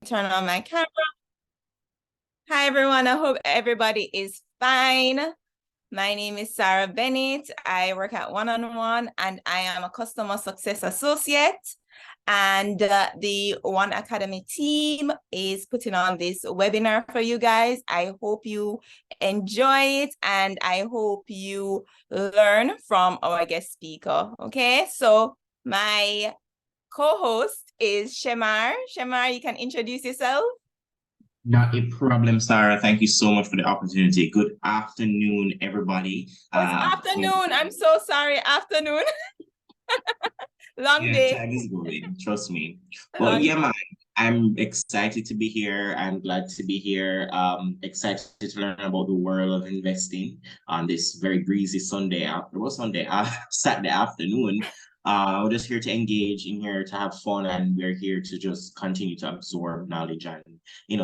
Turn on my camera. Hi, everyone. I hope everybody is fine. My name is Sarah Bennett. I work at One on One and I am a customer success associate. And the One Academy team is putting on this webinar for you guys. I hope you enjoy it and I hope you learn from our guest speaker. Okay, so my co-host is Shemar. Shemar, you can introduce yourself. Not a problem, Sarah. Thank you so much for the opportunity. Good afternoon, everybody. Oh, it's afternoon. I'm so sorry. Afternoon. Long Yeah, day. time is going, trust me. But Long yeah, man, I'm excited to be here. I'm glad to be here. Excited to learn about the world of investing on this very breezy Sunday after what Sunday Saturday afternoon. We're just here to engage in here to have fun, and we're here to just continue to absorb knowledge and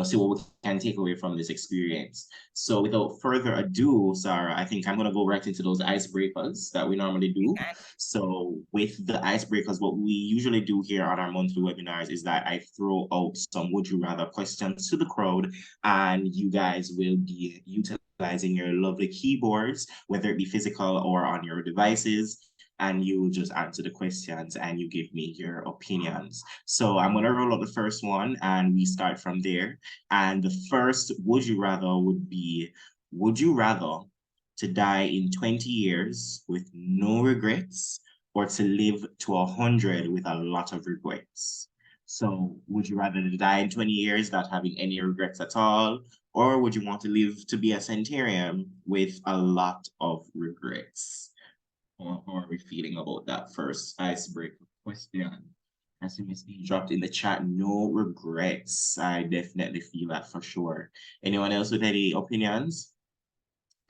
see what we can take away from this experience. So without further ado, Sarah, I think I'm gonna go right into those icebreakers that we normally do. Okay. So with the icebreakers, what we usually do here on our monthly webinars is that I throw out some would you rather questions to the crowd, and you guys will be utilizing your lovely keyboards, whether it be physical or on your devices, and you just answer the questions and you give me your opinions. So I'm going to roll out the first one and we start from there. And the first would you rather would be, would you rather to die in 20 years with no regrets or to live to 100 with a lot of regrets? So would you rather to die in 20 years not having any regrets at all? Or would you want to live to be a centenarian with a lot of regrets? How are we feeling about that first icebreaker question? As you see dropped in the chat, no regrets. I definitely feel that for sure. Anyone else with any opinions?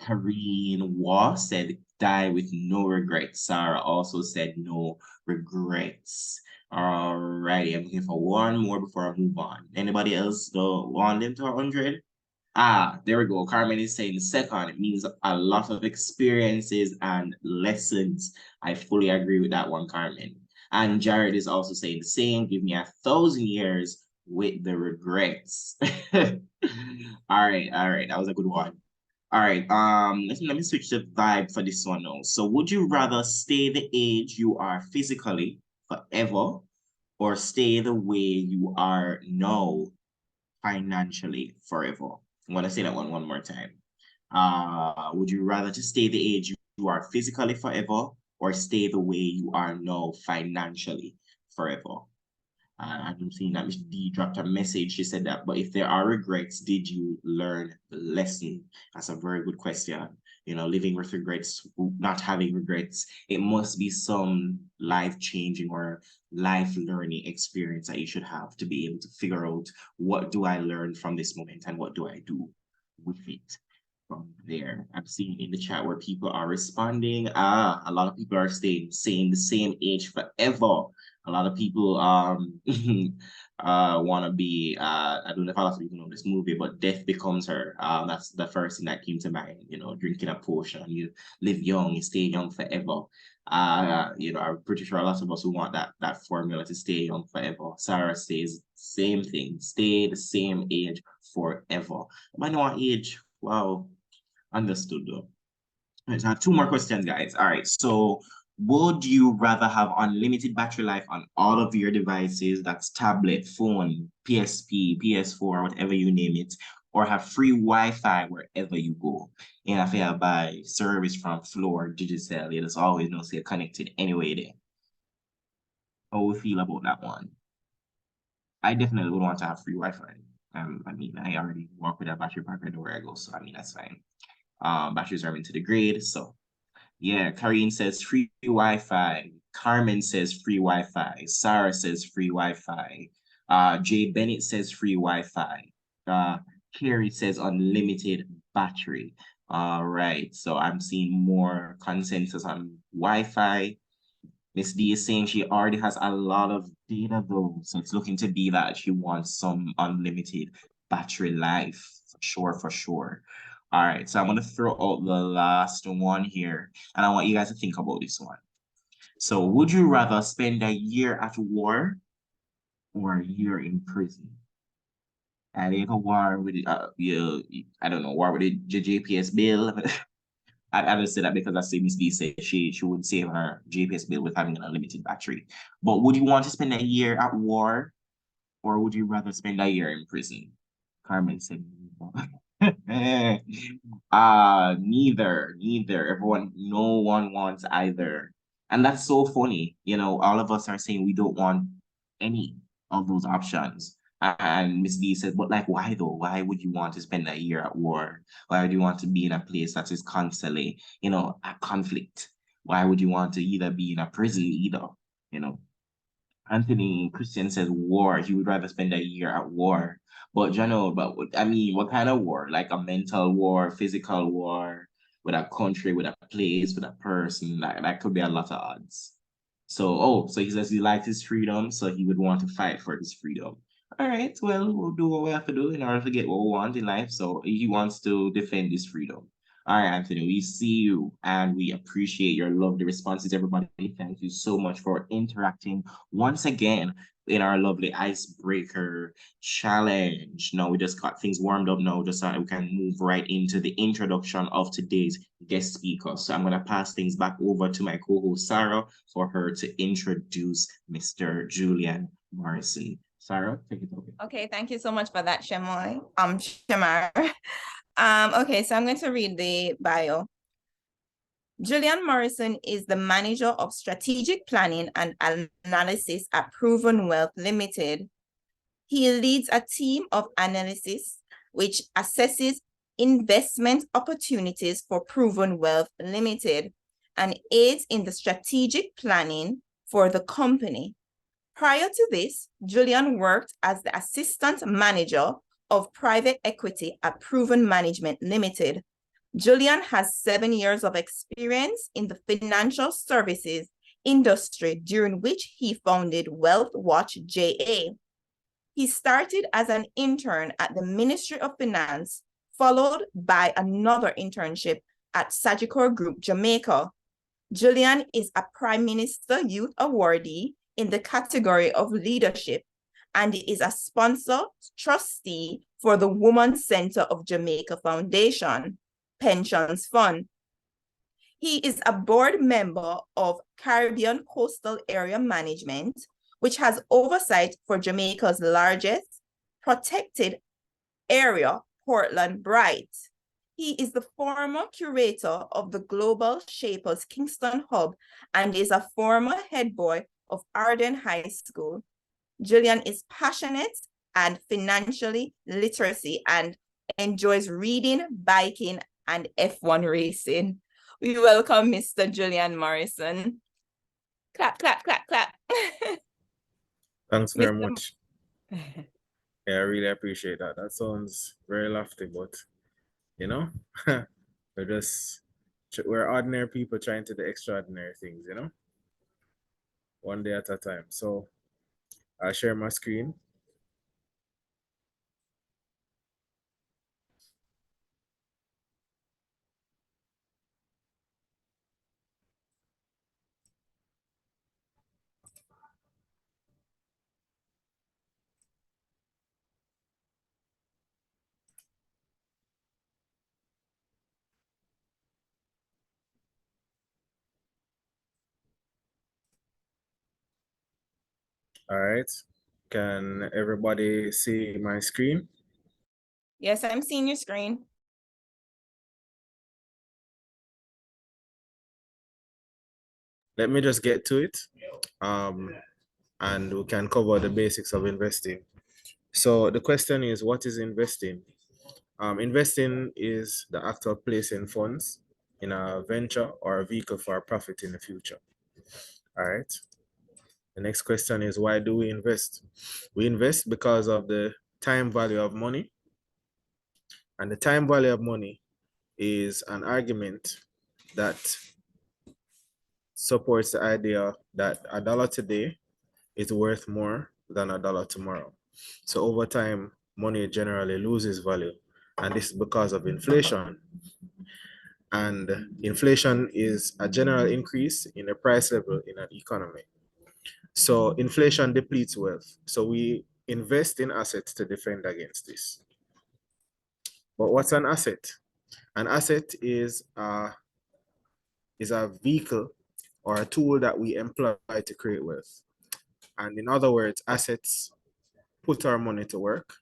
Karine Was said, die with no regrets. Sarah also said no regrets. Alrighty, I'm looking for one more before I move on. Anybody else don't want them to 100? Ah, there we go. Carmen is saying the second. It means a lot of experiences and lessons. I fully agree with that one, Carmen. And Jared is also saying the same. Give me 1,000 years with the regrets. All right, all right. That was a good one. All right. Let me switch the vibe for this one now. So, would you rather stay the age you are physically forever, or stay the way you are now financially forever? I'm gonna say that one more time. Would you rather to stay the age you are physically forever, or stay the way you are now financially forever? I'm seeing that Miss D dropped a message. She said that, but if there are regrets, did you learn the lesson? That's a very good question. Living with regrets, not having regrets, it must be some life-changing or life-learning experience that you should have to be able to figure out what do I learn from this moment and what do I do with it from there. I'm seeing in the chat where people are responding. A lot of people are saying the same age forever. A lot of people want to be I don't know if a lot of people know this movie, but Death Becomes Her. That's the first thing that came to mind. Drinking a potion, you live young, you stay young forever. I'm pretty sure a lot of us who want that formula to stay young forever. Sarah says same thing, stay the same age forever. I know what age. Wow, understood though. Right, so I have two more questions, guys. All right, so would you rather have unlimited battery life on all of your devices, that's tablet, phone, PSP, PS4, whatever you name it, or have free Wi-Fi wherever you go? And if you buy service from Floor Digital, you just always know so you're connected anyway there. How we feel about that one? I definitely would want to have free Wi-Fi. I mean, I already work with a battery pack everywhere I go, so I mean that's fine. Batteries are into the grid, so yeah. Karine says free Wi-Fi. Carmen says free Wi-Fi. Sarah says free Wi-Fi. Jay Bennett says free Wi-Fi. Carrie says unlimited battery. All right, so I'm seeing more consensus on Wi-Fi. Miss D is saying she already has a lot of data though, so it's looking to be that she wants some unlimited battery life, for sure, for sure. All right, so I'm gonna throw out the last one here, and I want you guys to think about this one. So would you rather spend a year at war or a year in prison? I think a war with I don't know, war with the JPS bill. I just say that because I see Miss B said she would save her JPS bill with having an unlimited battery. But would you want to spend a year at war or would you rather spend a year in prison? Carmen said, neither. Everyone, no one wants either. And that's so funny. You know, all of us are saying we don't want any of those options. And Miss B said, but like, why though? Why would you want to spend a year at war? Why would you want to be in a place that is constantly, a conflict? Why would you want to either be in a prison either? You know, Anthony Christian says war. He would rather spend a year at war. But I mean, what kind of war? Like a mental war, physical war, with a country, with a place, with a person. That could be a lot of odds. So he says he likes his freedom, so he would want to fight for his freedom. All right, well, we'll do what we have to do in order to get what we want in life. So he wants to defend his freedom. All right, Anthony, we see you and we appreciate your lovely responses, everybody. Thank you so much for interacting once again in our lovely icebreaker challenge. Now we just got things warmed up now, just so we can move right into the introduction of today's guest speaker. So I'm going to pass things back over to my co-host Sarah for her to introduce Mr. Julian Morrison. Sarah, take it away. Okay, thank you so much for that, Shamar. Okay, so I'm going to read the bio. Julian Morrison is the manager of strategic planning and analysis at Proven Wealth Limited. He leads a team of analysts which assesses investment opportunities for Proven Wealth Limited and aids in the strategic planning for the company. Prior to this, Julian worked as the assistant manager of private equity at Proven Management Limited. Julian has 7 years of experience in the financial services industry, during which he founded Wealth Watch JA. He started as an intern at the Ministry of Finance, followed by another internship at Sagicor Group Jamaica. Julian is a Prime Minister Youth Awardee in the category of leadership and is a sponsor trustee for the Women's Center of Jamaica Foundation Pensions Fund. He is a board member of Caribbean Coastal Area Management, which has oversight for Jamaica's largest protected area, Portland Bright. He is the former curator of the Global Shapers Kingston Hub and is a former head boy of Arden High School. Julian is passionate and financially literacy and enjoys reading, biking, and F1 racing. We welcome Mr. Julian Morrison. Clap, clap, clap, clap. Thanks very much. Yeah, I really appreciate that. That sounds very lofty, but we're ordinary people trying to do extraordinary things, one day at a time. So I'll share my screen. All right. Can everybody see my screen? Yes, I'm seeing your screen. Let me just get to it. And we can cover the basics of investing. So the question is, what is investing? Investing is the act of placing funds in a venture or a vehicle for a profit in the future. All right. The next question is, why do we invest? We invest because of the time value of money. And the time value of money is an argument that supports the idea that $1 today is worth more than $1 tomorrow. So over time, money generally loses value. And this is because of inflation. And inflation is a general increase in the price level in an economy. So inflation depletes wealth. So we invest in assets to defend against this. But what's an asset? An asset is a vehicle or a tool that we employ to create wealth. And in other words, assets put our money to work,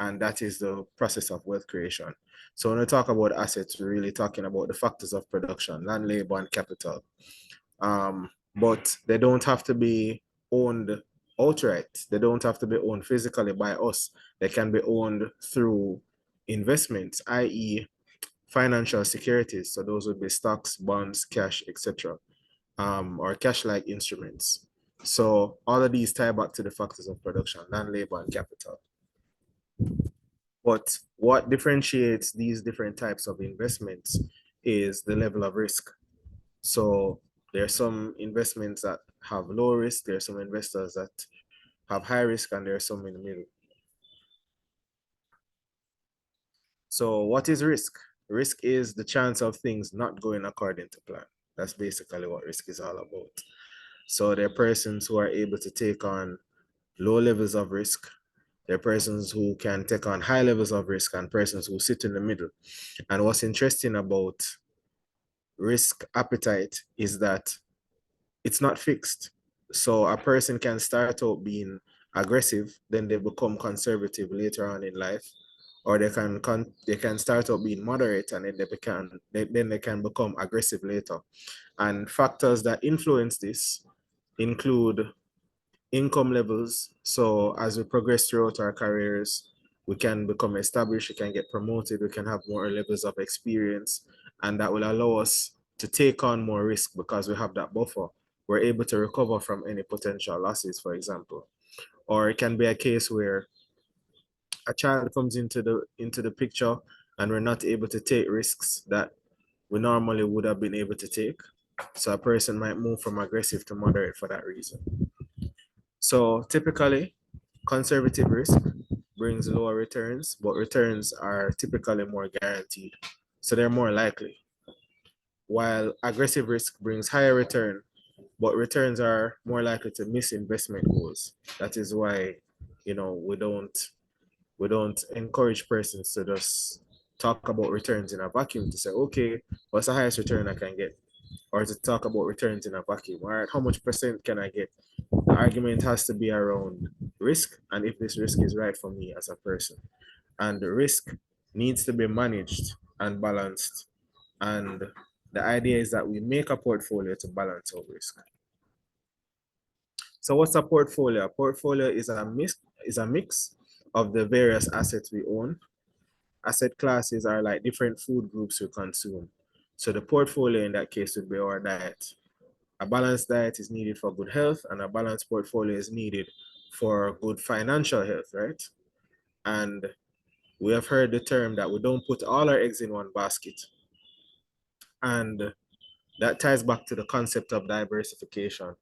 and that is the process of wealth creation. So when we talk about assets, we're really talking about the factors of production, land, labor, and capital. But they don't have to be owned outright. They don't have to be owned physically by us. They can be owned through investments, i.e., financial securities. So those would be stocks, bonds, cash, etc., or cash-like instruments. So all of these tie back to the factors of production, land, labor, and capital. But what differentiates these different types of investments is the level of risk. So there are some investments that have low risk, there are some investors that have high risk, and there are some in the middle. So what is risk? Risk is the chance of things not going according to plan. That's basically what risk is all about. So there are persons who are able to take on low levels of risk. There are persons who can take on high levels of risk, and persons who sit in the middle. And what's interesting about risk appetite is that it's not fixed. So a person can start out being aggressive, then they become conservative later on in life, or they can start out being moderate, and then they can become aggressive later. And factors that influence this include income levels. So as we progress throughout our careers, we can become established, we can get promoted, we can have more levels of experience, and that will allow us to take on more risk because we have that buffer. We're able to recover from any potential losses, for example. Or it can be a case where a child comes into the picture and we're not able to take risks that we normally would have been able to take. So a person might move from aggressive to moderate for that reason. So typically, conservative risk brings lower returns, but returns are typically more guaranteed. So they're more likely. While aggressive risk brings higher return, but returns are more likely to miss investment goals. That is why, we don't encourage persons to just talk about returns in a vacuum, to say, okay, what's the highest return I can get? Or to talk about returns in a vacuum. All right, how much percent can I get? The argument has to be around risk, and if this risk is right for me as a person. And the risk needs to be managed and balanced. And the idea is that we make a portfolio to balance our risk. So what's a portfolio? A portfolio is a mix of the various assets we own. Asset classes are like different food groups we consume. So the portfolio in that case would be our diet. A balanced diet is needed for good health, and a balanced portfolio is needed for good financial health, right? And we have heard the term that we don't put all our eggs in one basket. And that ties back to the concept of diversification.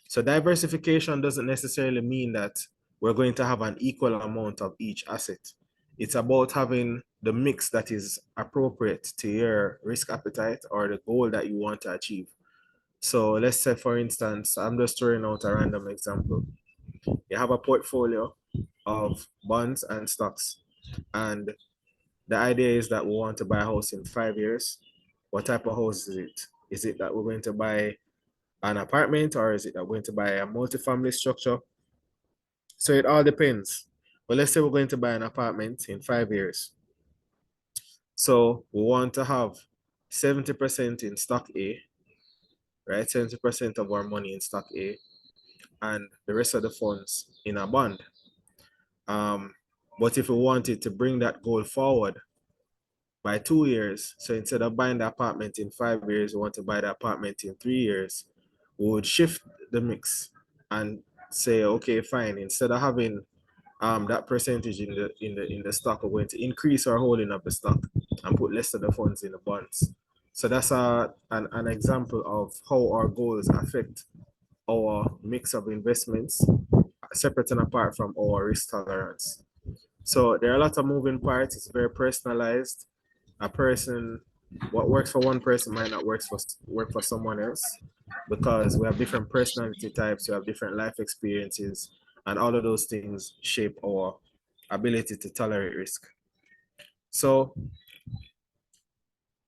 So diversification doesn't necessarily mean that we're going to have an equal amount of each asset. It's about having the mix that is appropriate to your risk appetite or the goal that you want to achieve. So let's say, for instance, I'm just throwing out a random example. You have a portfolio of bonds and stocks, and the idea is that we want to buy a house in 5 years. What type of house is it? Is it that we're going to buy an apartment, or is it that we're going to buy a multifamily structure? So it all depends. But let's say we're going to buy an apartment in 5 years. So we want to have 70% in stock A, right? 70% of our money in stock A, and the rest of the funds in a bond. But if we wanted to bring that goal forward by 2 years, so instead of buying the apartment in 5 years, we want to buy the apartment in 3 years, we would shift the mix and say, okay, fine, instead of having that percentage in the stock, we're going to increase our holding of the stock and put less of the funds in the bonds. So that's an example of how our goals affect our mix of investments, separate and apart from our risk tolerance. So there are a lot of moving parts. It's very personalized. A person What works for one person might not work for someone else, because we have different personality types, we have different life experiences, and all of those things shape our ability to tolerate risk. So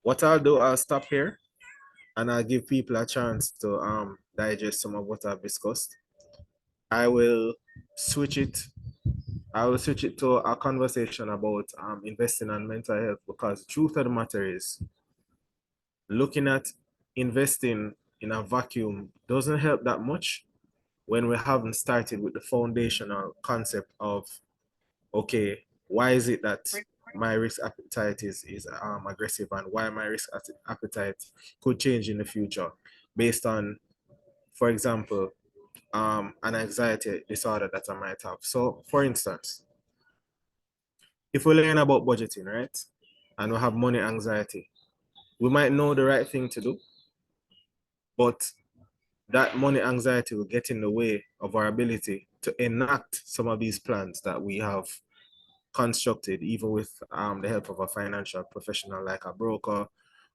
what I'll do, I'll stop here and I'll give people a chance to digest some of what I've discussed. I will switch it. I will switch it to a conversation about investing and mental health, because the truth of the matter is, looking at investing in a vacuum doesn't help that much when we haven't started with the foundational concept of, okay, why is it that my risk appetite is aggressive, and why my risk appetite could change in the future based on, for example, an anxiety disorder that I might have. So for instance, if we learn about budgeting, right, and we have money anxiety, we might know the right thing to do, but that money anxiety will get in the way of our ability to enact some of these plans that we have constructed, even with the help of a financial professional like a broker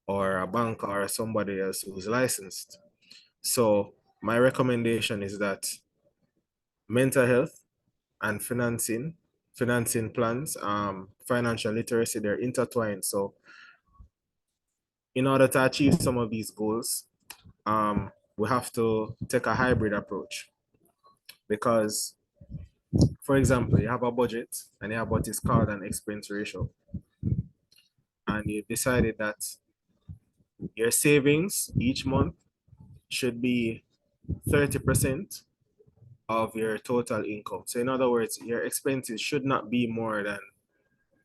or a banker or somebody else who's licensed. So my recommendation is that mental health and financing plans, financial literacy, they're intertwined. So in order to achieve some of these goals, we have to take a hybrid approach, because, for example, you have a budget and you have what is called an expense ratio, and you decided that your savings each month should be 30% of your total income. So in other words, your expenses should not be more than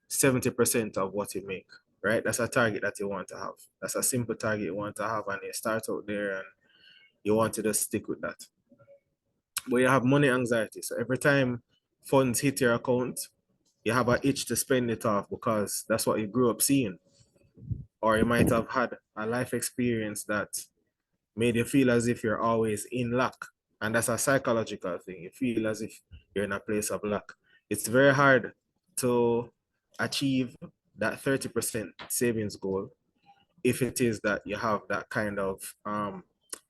70% of what you make, right? That's a target that you want to have. That's a simple target you want to have, and you start out there and you want to just stick with that. But you have money anxiety. So every time funds hit your account, you have an itch to spend it off because that's what you grew up seeing. Or you might have had a life experience that made you feel as if you're always in lack. And that's a psychological thing. You feel as if you're in a place of lack. It's very hard to achieve that 30% savings goal if it is that you have that kind of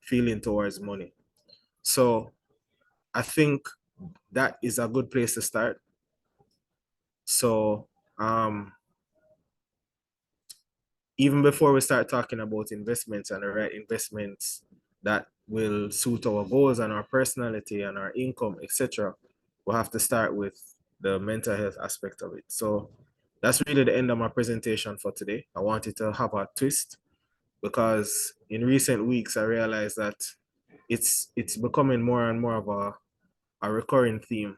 feeling towards money. So I think that is a good place to start. So even before we start talking about investments and the right investments that will suit our goals and our personality and our income, etc., we'll have to start with the mental health aspect of it. So that's really the end of my presentation for today. I wanted to have a twist because in recent weeks, I realized that it's becoming more and more of a recurring theme,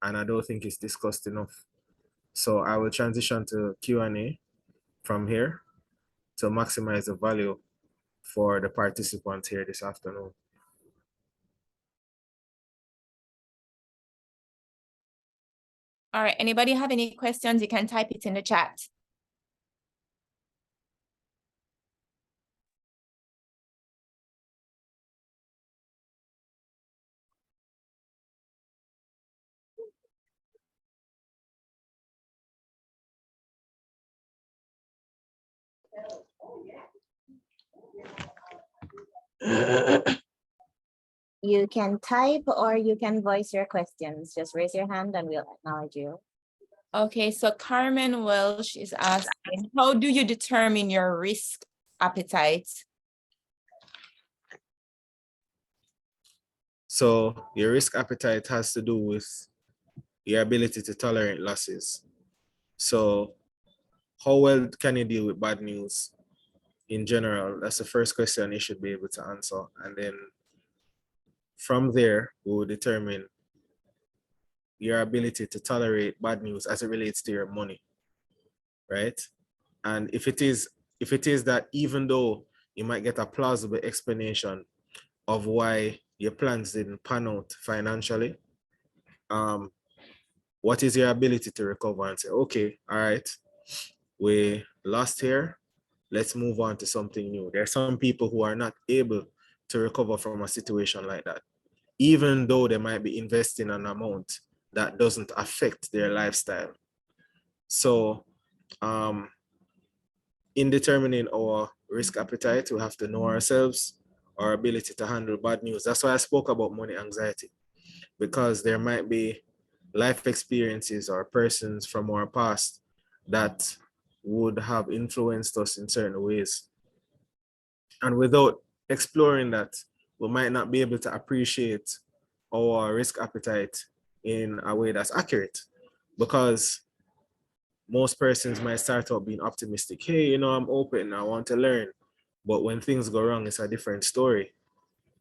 and I don't think it's discussed enough. So I will transition to Q&A from here to maximize the value for the participants here this afternoon. All right, anybody have any questions? You can type it in the chat. You can type or you can voice your questions. Just raise your hand and we'll acknowledge you. Okay, so Carmen Welsh is asking, how do you determine your risk appetite? So your risk appetite has to do with your ability to tolerate losses. So how well can you deal with bad news in general? That's the first question you should be able to answer. And then from there, we will determine your ability to tolerate bad news as it relates to your money, right? And if it is that even though you might get a plausible explanation of why your plans didn't pan out financially, what is your ability to recover and say, okay, all right, we lost here, let's move on to something new. There are some people who are not able to recover from a situation like that, even though they might be investing an amount that doesn't affect their lifestyle. So in determining our risk appetite, we have to know ourselves, our ability to handle bad news. That's why I spoke about money anxiety, because there might be life experiences or persons from our past that would have influenced us in certain ways. And without exploring that, we might not be able to appreciate our risk appetite in a way that's accurate, because most persons might start out being optimistic. Hey, you know, I'm open, I want to learn. But when things go wrong, it's a different story.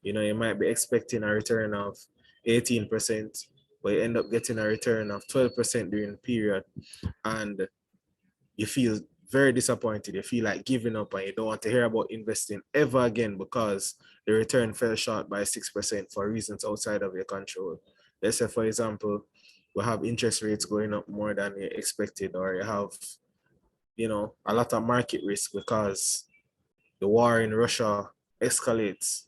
You know, you might be expecting a return of 18%, but you end up getting a return of 12% during the period. And you feel very disappointed. You feel like giving up and you don't want to hear about investing ever again because the return fell short by 6% for reasons outside of your control. Let's say, for example, we have interest rates going up more than you expected, or you have, you know, a lot of market risk because the war in Russia escalates.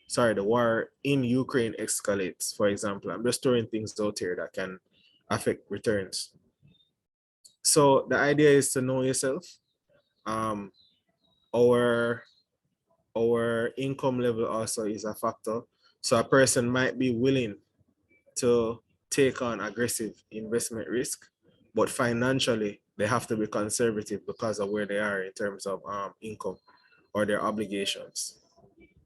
Sorry, the war in Ukraine escalates, for example. I'm just throwing things out here that can affect returns. So the idea is to know yourself. Um, our income level also is a factor. So a person might be willing to take on aggressive investment risk, but financially they have to be conservative because of where they are in terms of income or their obligations.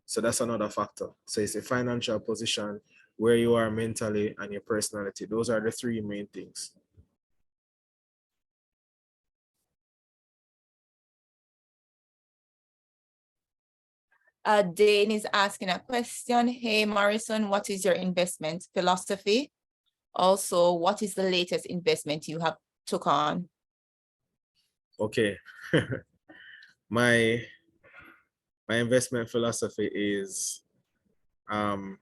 So that's another factor. So it's a financial position, where you are mentally, and your personality. Those are the three main things. Dane is asking a question. Hey, Morrison, what is your investment philosophy? Also, what is the latest investment you have took on? Okay. my investment philosophy is I'm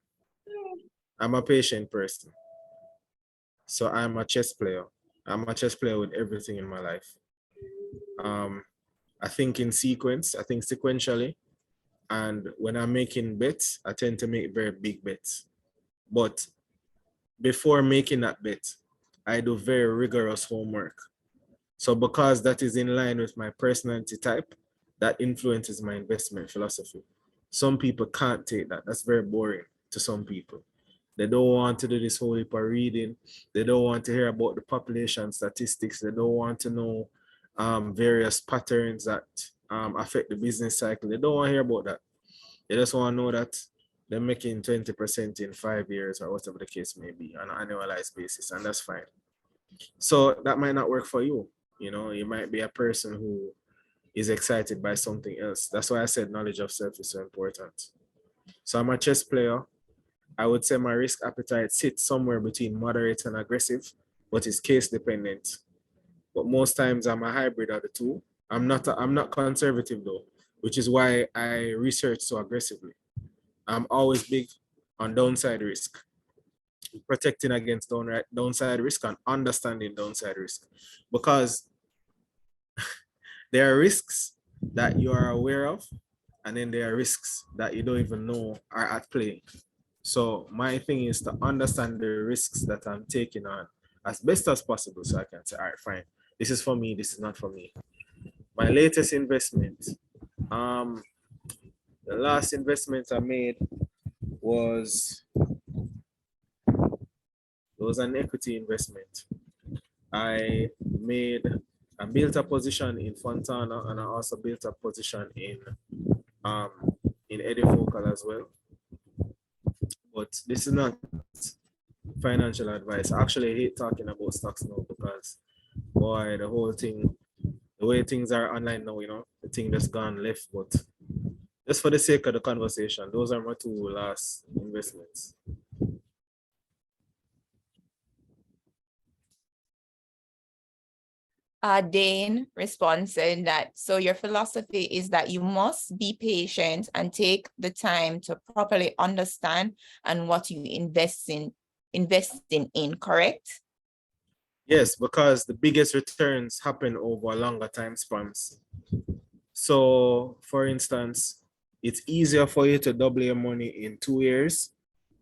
a patient person. So I'm a chess player. I'm a chess player with everything in my life. I think in sequence, I think sequentially. And when I'm making bets, I tend to make very big bets. But before making that bet, I do very rigorous homework. So because that is in line with my personality type, that influences my investment philosophy. Some people can't take that. That's very boring to some people. They don't want to do this whole heap of reading. They don't want to hear about the population statistics. They don't want to know various patterns that affect the business cycle. They don't want to hear about that. They just want to know that they're making 20% in 5 years or whatever the case may be on an annualized basis, and that's fine. So that might not work for you. You know, you might be a person who is excited by something else. That's why I said knowledge of self is so important. So I'm a chess player. I would say my risk appetite sits somewhere between moderate and aggressive, but it's case dependent. But most times I'm a hybrid of the two. I'm not conservative though, which is why I research so aggressively. I'm always big on downside risk, protecting against downside risk and understanding downside risk, because there are risks that you are aware of, and then there are risks that you don't even know are at play. So my thing is to understand the risks that I'm taking on as best as possible, so I can say, all right, fine, this is for me, this is not for me. My latest investment, the last investment I made was an equity investment. I built a position in Fontana, and I also built a position um in Edifocal as well. But this is not financial advice. I actually hate talking about stocks now because, boy, the whole thing, the way things are online now, you know, the thing that's gone left. But just for the sake of the conversation, those are my two last investments. Dane responds saying that, so your philosophy is that you must be patient and take the time to properly understand and what you investing in, correct? Yes, because the biggest returns happen over longer time spans. So, for instance, it's easier for you to double your money in 2 years.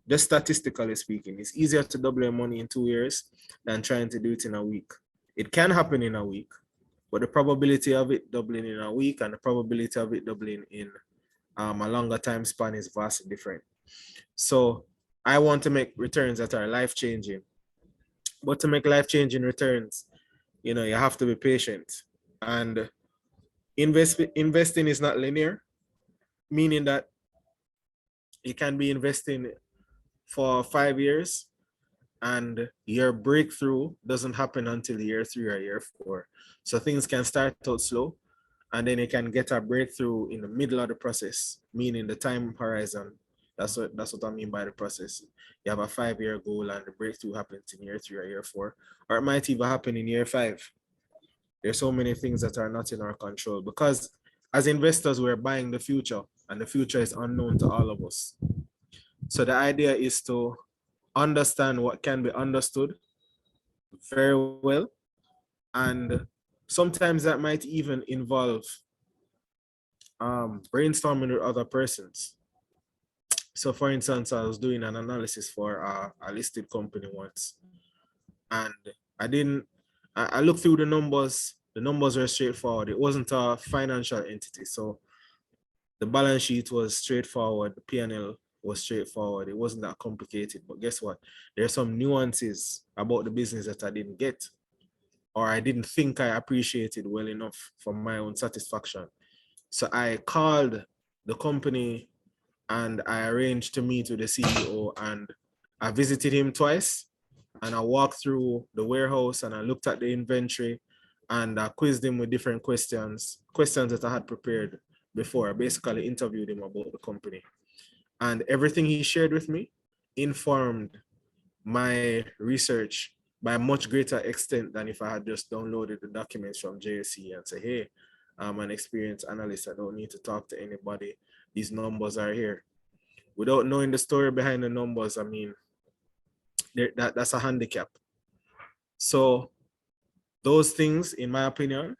Just statistically speaking, it's easier to double your money in 2 years than trying to do it in a week. It can happen in a week, but the probability of it doubling in a week and the probability of it doubling in a longer time span is vastly different. So I want to make returns that are life-changing. But to make life-changing returns, you know, you have to be patient. And investing is not linear, meaning that you can be investing for 5 years and your breakthrough doesn't happen until year 3 or year 4. So things can start out slow and then you can get a breakthrough in the middle of the process, meaning the time horizon. That's what I mean by the process. You have a 5-year goal and the breakthrough happens in year 3 or year 4, or it might even happen in year 5. There's so many things that are not in our control because as investors, we're buying the future and the future is unknown to all of us. So the idea is to understand what can be understood very well. And sometimes that might even involve brainstorming with other persons. So for instance, I was doing an analysis for a listed company once, and I looked through the numbers. The numbers were straightforward. It wasn't a financial entity. So the balance sheet was straightforward. The P&L was straightforward. It wasn't that complicated. But guess what? There are some nuances about the business that I didn't get, or I didn't think I appreciated well enough for my own satisfaction. So I called the company and I arranged to meet with the CEO, and I visited him twice, and I walked through the warehouse and I looked at the inventory and I quizzed him with different questions that I had prepared before. I basically interviewed him about the company, and everything he shared with me informed my research by a much greater extent than if I had just downloaded the documents from JSC and say, hey, I'm an experienced analyst. I don't need to talk to anybody. These numbers are here. Without knowing the story behind the numbers, I mean, that's a handicap. So those things, in my opinion,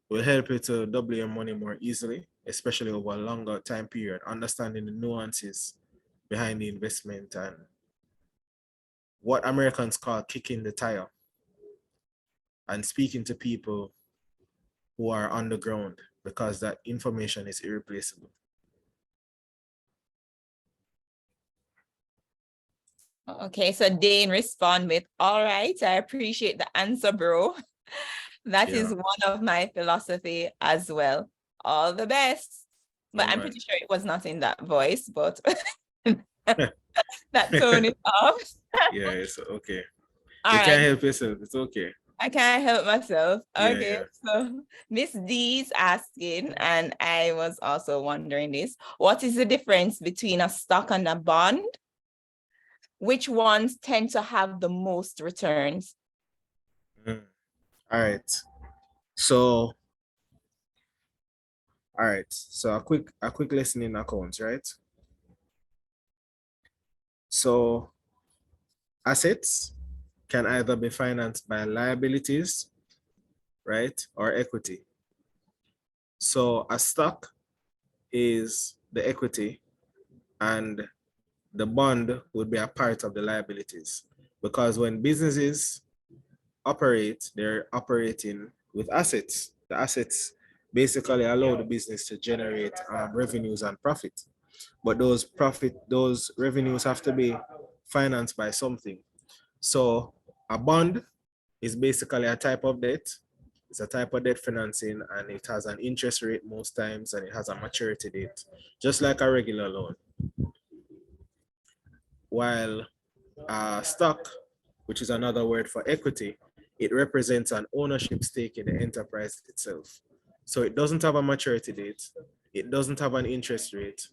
will help you to double your money more easily, especially over a longer time period, understanding the nuances behind the investment and what Americans call kicking the tire and speaking to people who are on the ground, because that information is irreplaceable. Okay, so Dane respond with, all right, I appreciate the answer, bro. That is one of my philosophy as well. All the best. But I'm pretty sure it was not in that voice, but that tone is off. Yeah, it's okay. All you right. can't help yourself. It's okay. I can't help myself. Okay, Yeah. so Miss D's asking, and I was also wondering this, what is the difference between a stock and a bond? Which ones tend to have the most returns? All right. So a quick lesson in accounts, right? So assets can either be financed by liabilities, right, or equity. So a stock is the equity and the bond would be a part of the liabilities, because when businesses operate, they're operating with assets. The assets basically allow the business to generate revenues and profit. But those revenues have to be financed by something. So a bond is basically a type of debt. It's a type of debt financing, and it has an interest rate most times, and it has a maturity date, just like a regular loan. While stock, which is another word for equity, it represents an ownership stake in the enterprise itself. So it doesn't have a maturity date, it doesn't have an interest rate,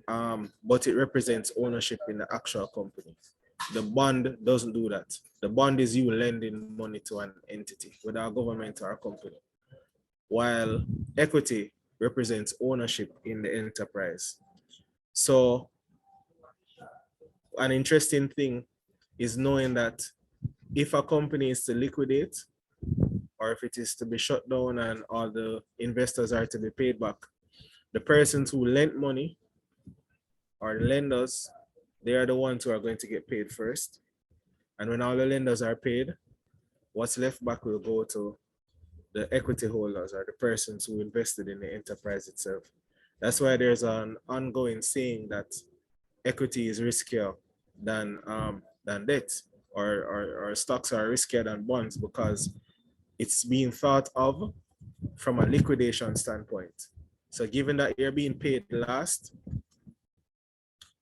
but it represents ownership in the actual company. The bond doesn't do that. The bond is you lending money to an entity, whether a government or a company, while equity represents ownership in the enterprise. So an interesting thing is knowing that if a company is to liquidate, or if it is to be shut down and all the investors are to be paid back, the persons who lent money, or the lenders, they are the ones who are going to get paid first. And when all the lenders are paid, what's left back will go to the equity holders or the persons who invested in the enterprise itself. That's why there's an ongoing saying that equity is riskier than debt, or stocks are riskier than bonds, because it's being thought of from a liquidation standpoint. So given that you're being paid last,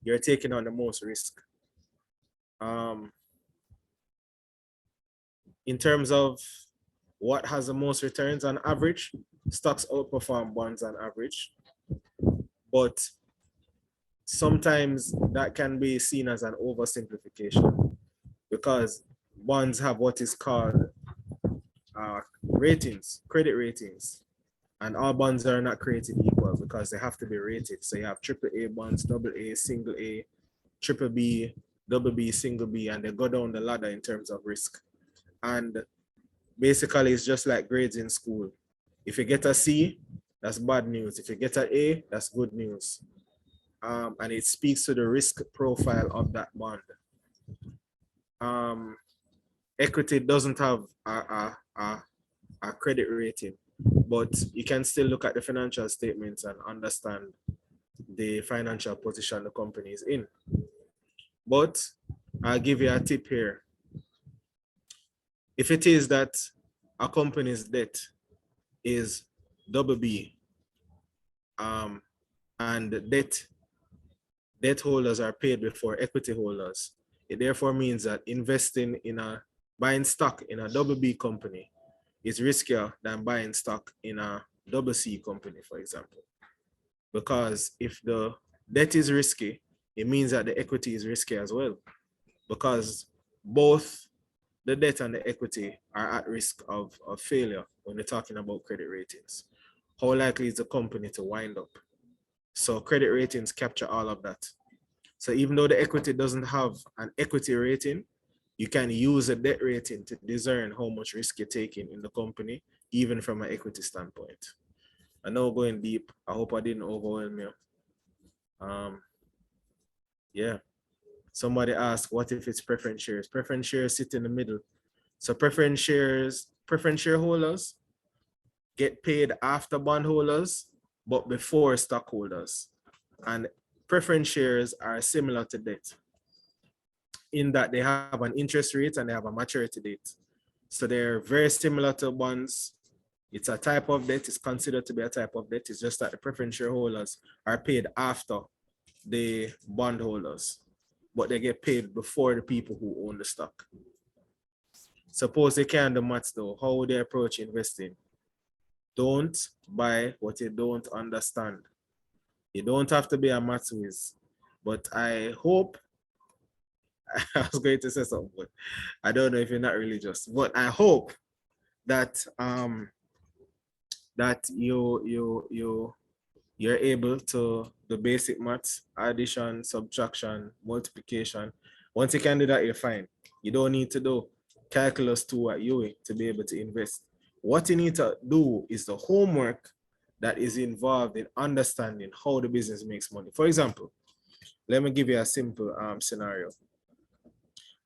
you're taking on the most risk. In terms of what has the most returns on average, stocks outperform bonds on average, but sometimes that can be seen as an oversimplification, because bonds have what is called ratings, credit ratings, and all bonds are not created equal because they have to be rated. So you have AAA bonds, AA, single A, triple B, double B, single B, and they go down the ladder in terms of risk. And basically, it's just like grades in school. If you get a C, that's bad news. If you get an A, that's good news. And it speaks to the risk profile of that bond. Equity doesn't have a credit rating, but you can still look at the financial statements and understand the financial position the company is in. But I'll give you a tip here. If it is that a company's debt is double B, and debt holders are paid before equity holders, it therefore means that investing in buying stock in a double B company is riskier than buying stock in a double C company, for example. Because if the debt is risky, it means that the equity is risky as well, because both the debt and the equity are at risk of failure when we're talking about credit ratings. How likely is the company to wind up? So credit ratings capture all of that. So even though the equity doesn't have an equity rating, you can use a debt rating to discern how much risk you're taking in the company, even from an equity standpoint. I know going deep, I hope I didn't overwhelm you. Yeah. Somebody asked, what if it's preference shares? Preference shares sit in the middle. So preference shareholders get paid after bondholders, but before stockholders. And preference shares are similar to debt in that they have an interest rate and they have a maturity date. So they're very similar to bonds. It's a type of debt. It's considered to be a type of debt. It's just that the preference shareholders are paid after the bondholders, but they get paid before the people who own the stock. Suppose they can't do maths though, how would they approach investing? Don't buy what you don't understand. You don't have to be a maths whiz, but I hope, I was going to say something, but I don't know if you're not religious, but I hope that that you're able to the basic maths, addition, subtraction, multiplication. Once you can do that, you're fine. You don't need to do calculus 2 at UA to be able to invest. What you need to do is the homework that is involved in understanding how the business makes money. For example, let me give you a simple scenario.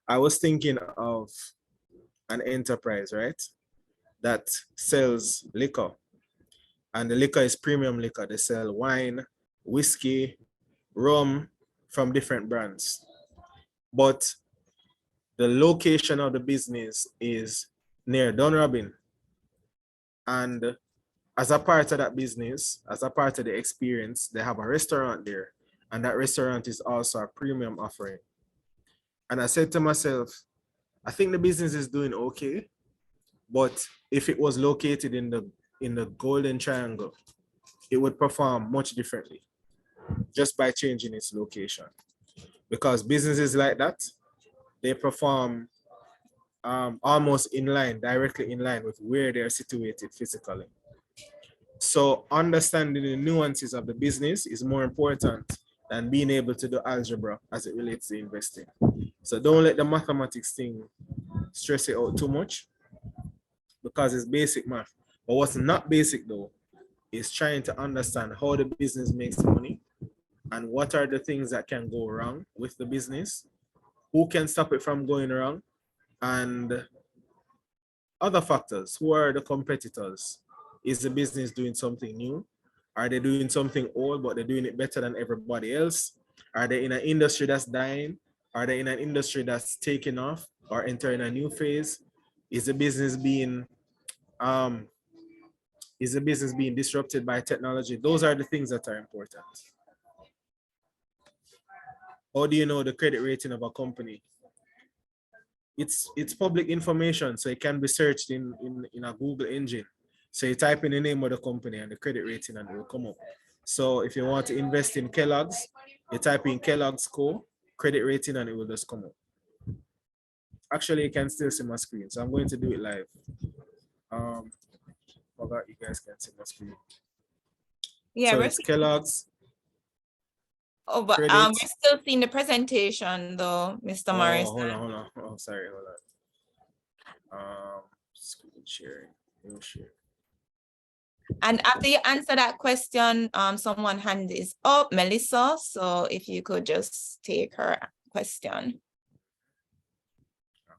I was thinking of an enterprise, right, that sells liquor. And the liquor is premium liquor. They sell wine, whiskey, rum from different brands. But the location of the business is near Dunrobin. And as a part of that business, as a part of the experience, they have a restaurant there. And that restaurant is also a premium offering. And I said to myself, I think the business is doing okay. But if it was located in the Golden Triangle, it would perform much differently just by changing its location. Because businesses like that, they perform almost directly in line with where they're situated physically. So understanding the nuances of the business is more important than being able to do algebra as it relates to investing. So don't let the mathematics thing stress it out too much, because it's basic math. But what's not basic though is trying to understand how the business makes money and what are the things that can go wrong with the business, who can stop it from going wrong, and other factors. Who are the competitors? Is the business doing something new? Are they doing something old, but they're doing it better than everybody else? Are they in an industry that's dying? Are they in an industry that's taking off or entering a new phase? Is the business being disrupted by technology? Those are the things that are important. How do you know the credit rating of a company? It's public information, so it can be searched in a Google engine. So you type in the name of the company and the credit rating and it will come up. So if you want to invest in Kellogg's, you type in Kellogg's Co. credit rating and it will just come up. Actually, you can still see my screen, so I'm going to do it live. Forgot you guys can see my screen. Yeah, so we're it's Kellogg's. Oh, but credit. we're still seeing the presentation though, Mr. Morrison. Hold on. Oh, sorry, hold on. Screen sharing. We'll share. And after you answer that question, someone hand is up, Melissa. So if you could just take her question.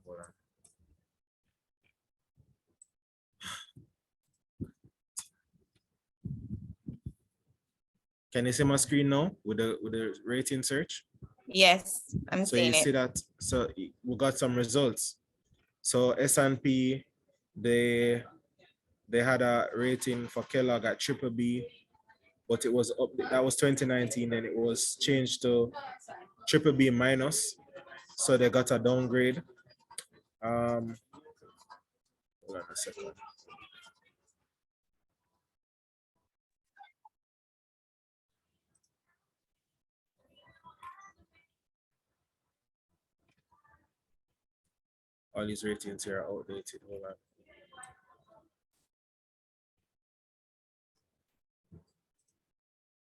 Hold on. Can you see my screen now with the rating search? Yes, I'm So seeing you it. see that, so we got some results. So S&P, they had a rating for Kellogg at BBB, but it was up, that was 2019, and it was changed to BBB minus. So they got a downgrade. Hold on a second. All these ratings here are outdated. Hold on.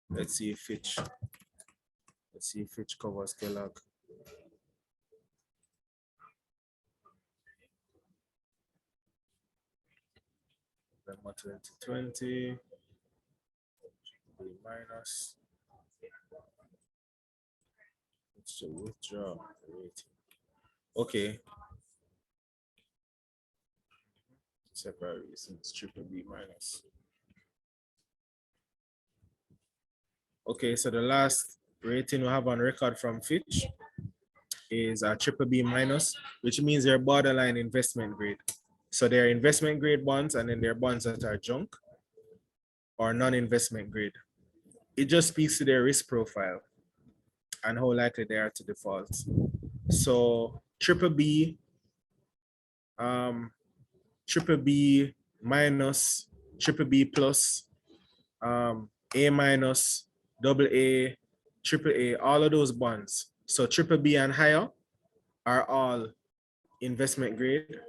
Let's see if Fitch covers Kellogg. November 2020. Minus. Let's do withdraw rating. Okay. Separate reasons, BBB minus. Okay, so the last rating we have on record from Fitch is a BBB minus, which means they're borderline investment grade. So they're investment grade bonds, and then there are bonds that are junk or non-investment grade. It just speaks to their risk profile and how likely they are to default. So BBB, BBB minus, BBB plus, A minus, AA, AAA, all of those bonds. So BBB and higher are all investment grade,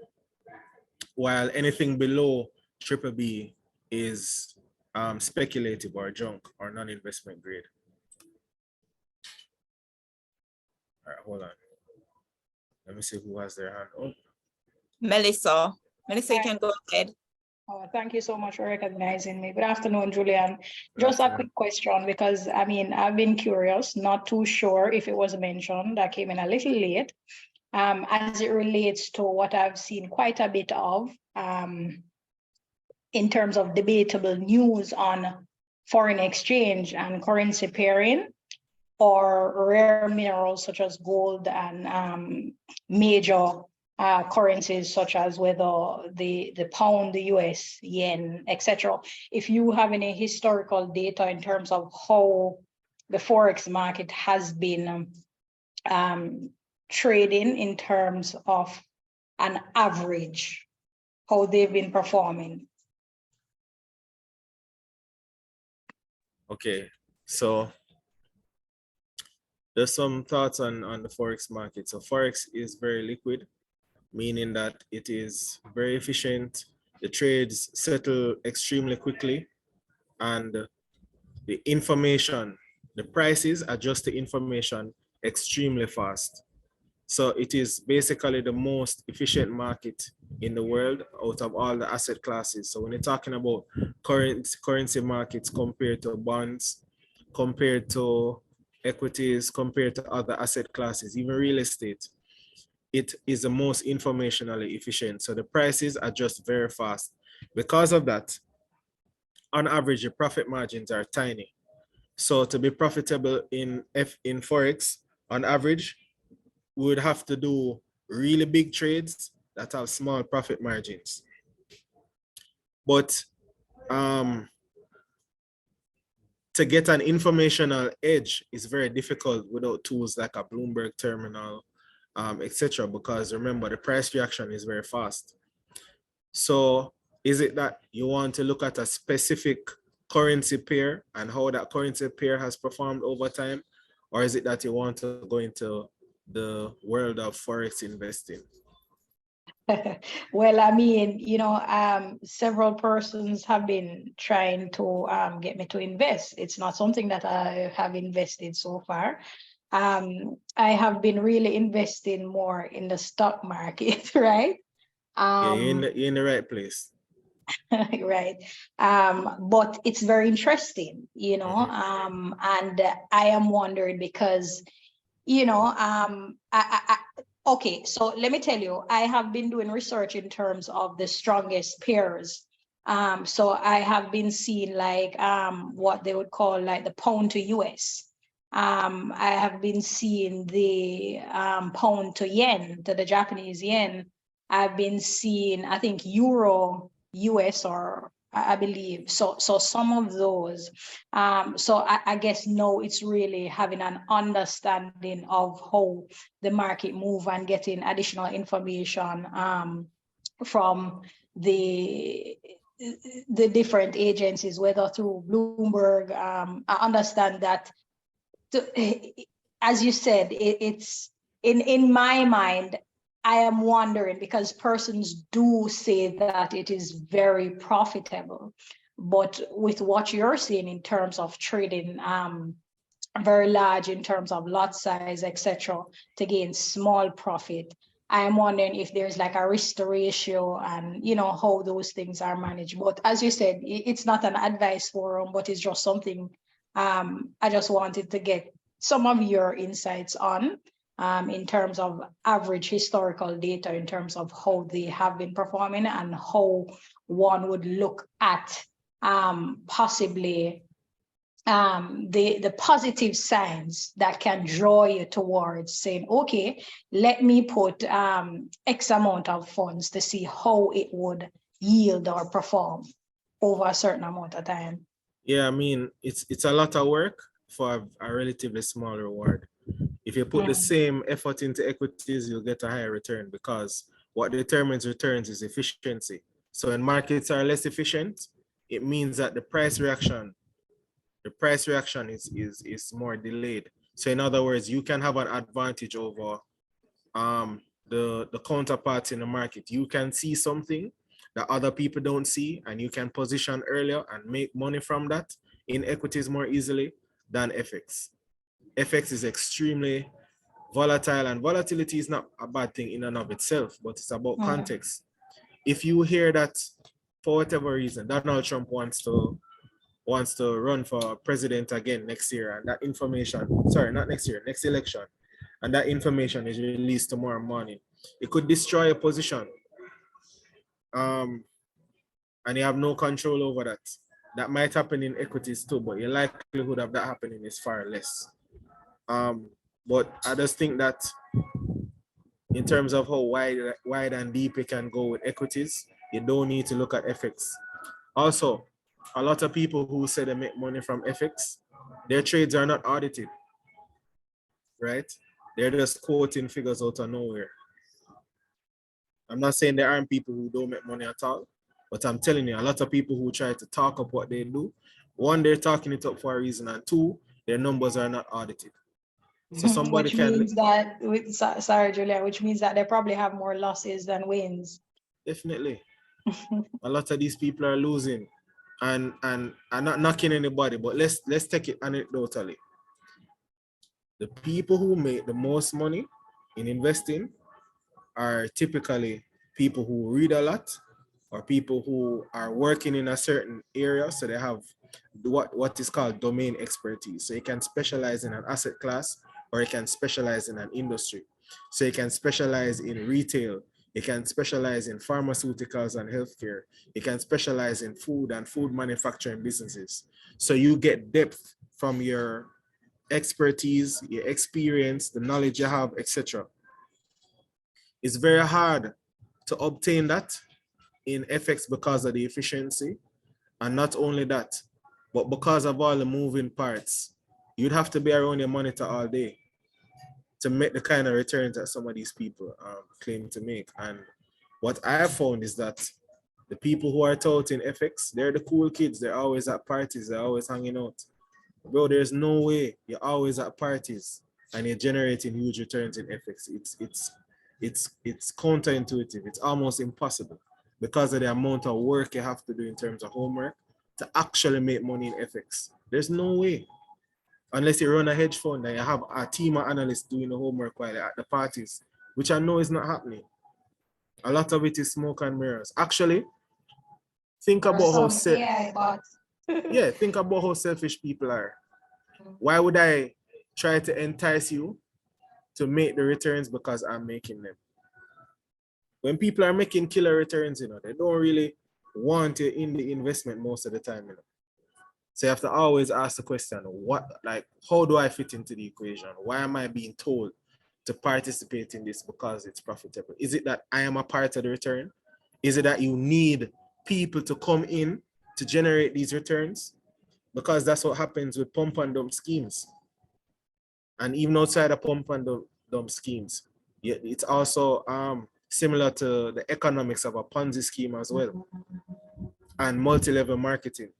while anything below BBB is speculative or junk or non-investment grade. All right, hold on. Let me see who has their hand up. Melissa, you can go ahead. Thank you so much for recognizing me. Good afternoon, Julian. Just a quick question, because I mean, I've been curious, not too sure if it was mentioned. I came in a little late. As it relates to what I've seen quite a bit of in terms of debatable news on foreign exchange and currency pairing, or rare minerals such as gold and major currencies such as whether the pound, the US, yen, etc. If you have any historical data in terms of how the Forex market has been trading in terms of an average, how they've been performing. Okay, so there's some thoughts on the Forex market. So Forex is very liquid, meaning that it is very efficient. The trades settle extremely quickly, and the information, the prices adjust the information extremely fast. So it is basically the most efficient market in the world out of all the asset classes. So when you're talking about currency markets compared to bonds, compared to equities, compared to other asset classes, even real estate, it is the most informationally efficient. So the prices adjust very fast. Because of that, on average, your profit margins are tiny. So to be profitable in Forex, on average, we would have to do really big trades that have small profit margins. But to get an informational edge is very difficult without tools like a Bloomberg terminal, etc. Because remember, the price reaction is very fast. So is it that you want to look at a specific currency pair and how that currency pair has performed over time? Or is it that you want to go into the world of Forex investing? Well, I mean, several persons have been trying to get me to invest. It's not something that I have invested so far. I have been really investing more in the stock market, right? Yeah, you're in the right place. Right. But it's very interesting, and I am wondering because, okay, so let me tell you, I have been doing research in terms of the strongest pairs. So I have been seeing like what they would call like the pound to US. I have been seeing the pound to yen, to the Japanese yen. I've been seeing, I think, Euro US, or I believe. So some of those. So I guess no, it's really having an understanding of how the market move and getting additional information from the different agencies, whether through Bloomberg. I understand that, as you said, it's in my mind, I am wondering, because persons do say that it is very profitable, but with what you're seeing in terms of trading very large in terms of lot size, etc., to gain small profit, I am wondering if there's like a risk to ratio and how those things are managed. But as you said, it's not an advice forum, but it's just something I just wanted to get some of your insights on. In terms of average historical data, in terms of how they have been performing and how one would look at possibly the positive signs that can draw you towards saying, okay, let me put X amount of funds to see how it would yield or perform over a certain amount of time. Yeah, I mean, it's a lot of work for a relatively small reward. If you put the same effort into equities, you'll get a higher return, because what determines returns is efficiency. So when markets are less efficient, it means that the price reaction is more delayed. So in other words, you can have an advantage over the counterparts in the market. You can see something that other people don't see, and you can position earlier and make money from that in equities more easily than FX. FX is extremely volatile, and volatility is not a bad thing in and of itself, but it's about context. If you hear that for whatever reason Donald Trump wants to run for president again next year, and that information, sorry, not next year, next election, and that information is released tomorrow morning, it could destroy a position. And you have no control over that. That might happen in equities too, but your likelihood of that happening is far less. But I just think that in terms of how wide and deep you can go with equities, you don't need to look at FX. Also, a lot of people who say they make money from FX, their trades are not audited, right? They're just quoting figures out of nowhere. I'm not saying there aren't people who don't make money at all, but I'm telling you, a lot of people who try to talk up what they do, one, they're talking it up for a reason, and two, their numbers are not audited. So somebody which means that, sorry, Julia, which means that they probably have more losses than wins. Definitely. A lot of these people are losing, and I'm not knocking anybody, but let's take it anecdotally. The people who make the most money in investing are typically people who read a lot, or people who are working in a certain area, so they have what is called domain expertise. So you can specialize in an asset class, or you can specialize in an industry. So you can specialize in retail. You can specialize in pharmaceuticals and healthcare. You can specialize in food and food manufacturing businesses. So you get depth from your expertise, your experience, the knowledge you have, etc. It's very hard to obtain that in FX because of the efficiency. And not only that, but because of all the moving parts, you'd have to be around your monitor all day to make the kind of returns that some of these people claim to make. And what I have found is that the people who are taught in FX, they're the cool kids. They're always at parties. They're always hanging out. Bro, there's no way you're always at parties and you're generating huge returns in FX. It's counterintuitive. It's almost impossible because of the amount of work you have to do in terms of homework to actually make money in FX. There's no way. Unless you run a hedge fund and you have a team of analysts doing the homework while you're at the parties, which I know is not happening. A lot of it is smoke and mirrors. Actually, think about how think about how selfish people are. Why would I try to entice you to make the returns because I'm making them? When people are making killer returns, you know, they don't really want you in the investment most of the time, you know. So you have to always ask the question, how do I fit into the equation? Why am I being told to participate in this because it's profitable? Is it that I am a part of the return? Is it that you need people to come in to generate these returns? Because that's what happens with pump and dump schemes. And even outside of pump and dump schemes, it's also similar to the economics of a Ponzi scheme as well, and multi-level marketing.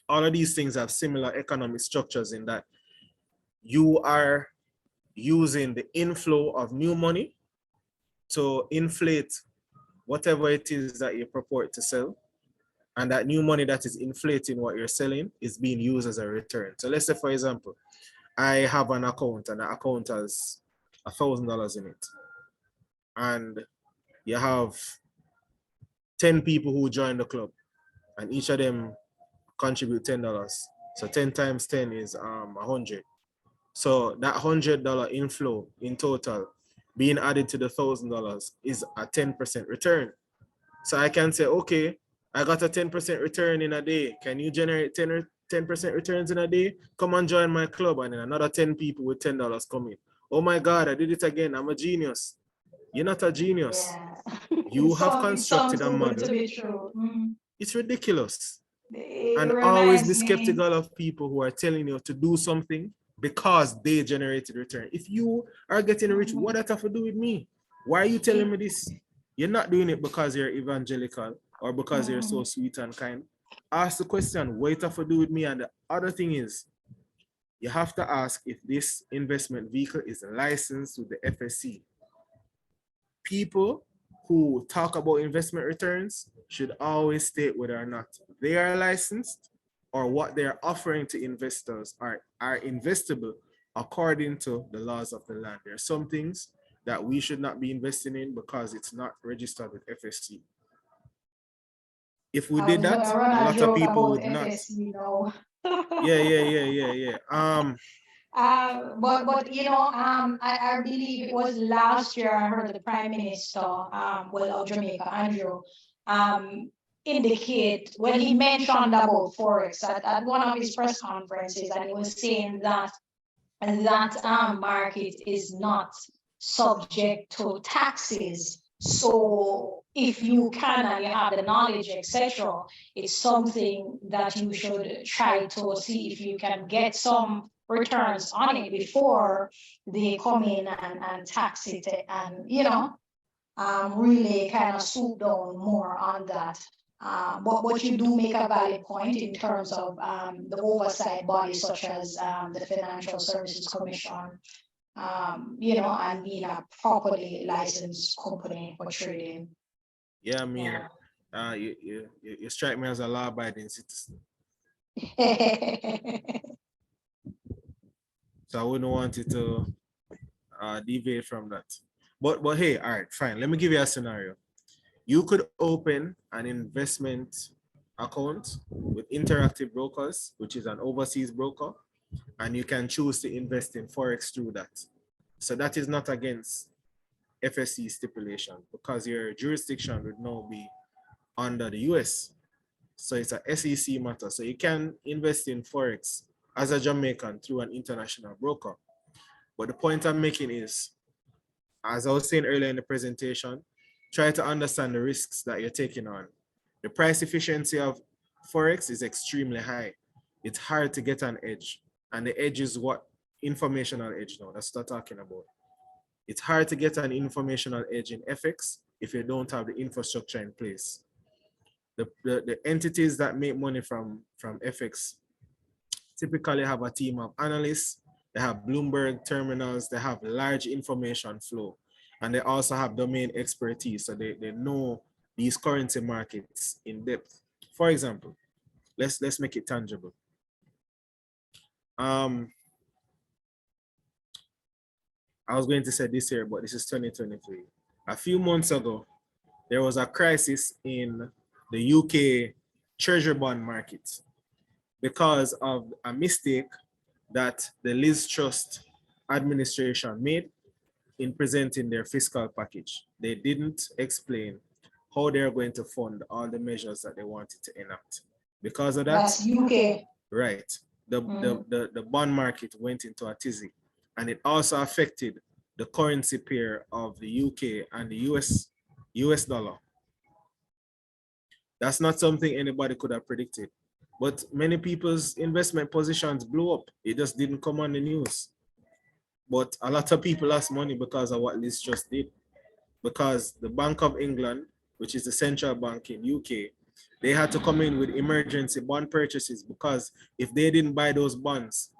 All of these things have similar economic structures in that you are using the inflow of new money to inflate whatever it is that you purport to sell. And that new money that is inflating what you're selling is being used as a return. So let's say, for example, I have an account and the account has $1,000 in it. And you have 10 people who join the club and each of them contribute $10. So 10 times 10 is 100. So that $100 inflow in total being added to the $1,000 is a 10% return. So I can say, okay, I got a 10% return in a day. Can you generate 10% returns in a day? Come and join my club. And then another 10 people with $10 come in. Oh my God, I did it again. I'm a genius. You're not a genius. Yeah. You have constructed a model. It's ridiculous. And always be skeptical of people who are telling you to do something because they generated return. If you are getting rich, what does that have to do with me? Why are you telling me this? You're not doing it because you're evangelical or because you're so sweet and kind. Ask the question, what does it have to do with me? And the other thing is, you have to ask if this investment vehicle is licensed with the FSC. People who talk about investment returns should always state whether or not they are licensed or what they're offering to investors are investable according to the laws of the land. There are some things that we should not be investing in because it's not registered with FSC. If we did that, a lot of people would not. FSC, no. Yeah. But you know, I believe it was last year I heard the Prime Minister, of Jamaica, Andrew, indicate when he mentioned about Forex at one of his press conferences, and he was saying that market is not subject to taxes. So if you can and you have the knowledge, etc., it's something that you should try to see if you can get some returns on it before they come in and tax it and, you know, really kind of swoop down more on that. But you do make a valid point in terms of the oversight bodies such as the Financial Services Commission, you know, and being a properly licensed company for trading. Yeah, I mean, you strike me as a law-abiding citizen. So I wouldn't want you to deviate from that. But hey, all right, fine. Let me give you a scenario. You could open an investment account with Interactive Brokers, which is an overseas broker, and you can choose to invest in Forex through that. So that is not against FSC stipulation because your jurisdiction would now be under the US. So it's a SEC matter. So you can invest in Forex as a Jamaican through an international broker. But the point I'm making is, as I was saying earlier in the presentation, try to understand the risks that you're taking on. The price efficiency of Forex is extremely high. It's hard to get an edge. And the edge is what? Informational edge now, that's what I'm talking about. It's hard to get an informational edge in FX if you don't have the infrastructure in place. The entities that make money from FX typically have a team of analysts, they have Bloomberg terminals, they have large information flow, and they also have domain expertise, so they know these currency markets in depth. For example, let's make it tangible. I was going to say this year, but this is 2023. A few months ago, there was a crisis in the UK treasury bond market because of a mistake that the Liz Trust administration made in presenting their fiscal package. They didn't explain how they're going to fund all the measures that they wanted to enact. Because of that, That's UK. right, the bond market went into a tizzy, and it also affected the currency pair of the UK and the US dollar. That's not something anybody could have predicted. But many people's investment positions blew up. It just didn't come on the news. But a lot of people lost money because of what Liz just did. Because the Bank of England, which is the central bank in UK, they had to come in with emergency bond purchases because if they didn't buy those bonds,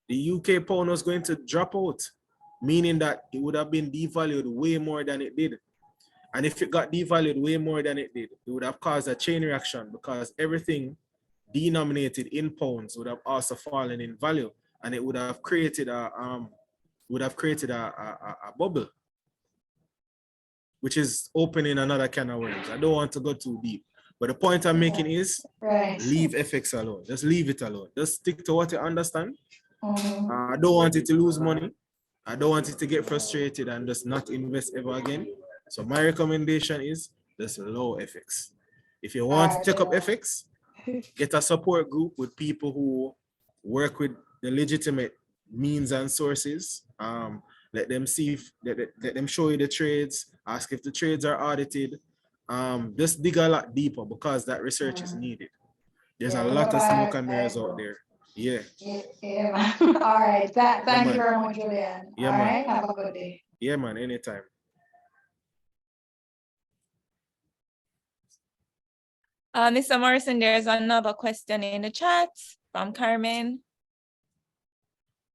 the UK pound was going to drop out, meaning that it would have been devalued way more than it did. And if it got devalued way more than it did, it would have caused a chain reaction because everything denominated in pounds would have also fallen in value, and it would have created a bubble, which is opening another can of worms. I don't want to go too deep, but the point I'm making is leave FX alone. Just leave it alone. Just stick to what you understand. I don't want it to lose money. I don't want it to get frustrated and just not invest ever again. So my recommendation is just low FX. If you want to take up FX, get a support group with people who work with the legitimate means and sources. Let them see, let them show you the trades, ask if the trades are audited. Just dig a lot deeper because that research is needed. There's a lot of smoke and mirrors out there. Yeah. Yeah. All right. Thank you very much, Julian. Yeah, all man. right. Have a good day. Yeah, man. Anytime. Mr. Morrison, there's another question in the chat from Carmen.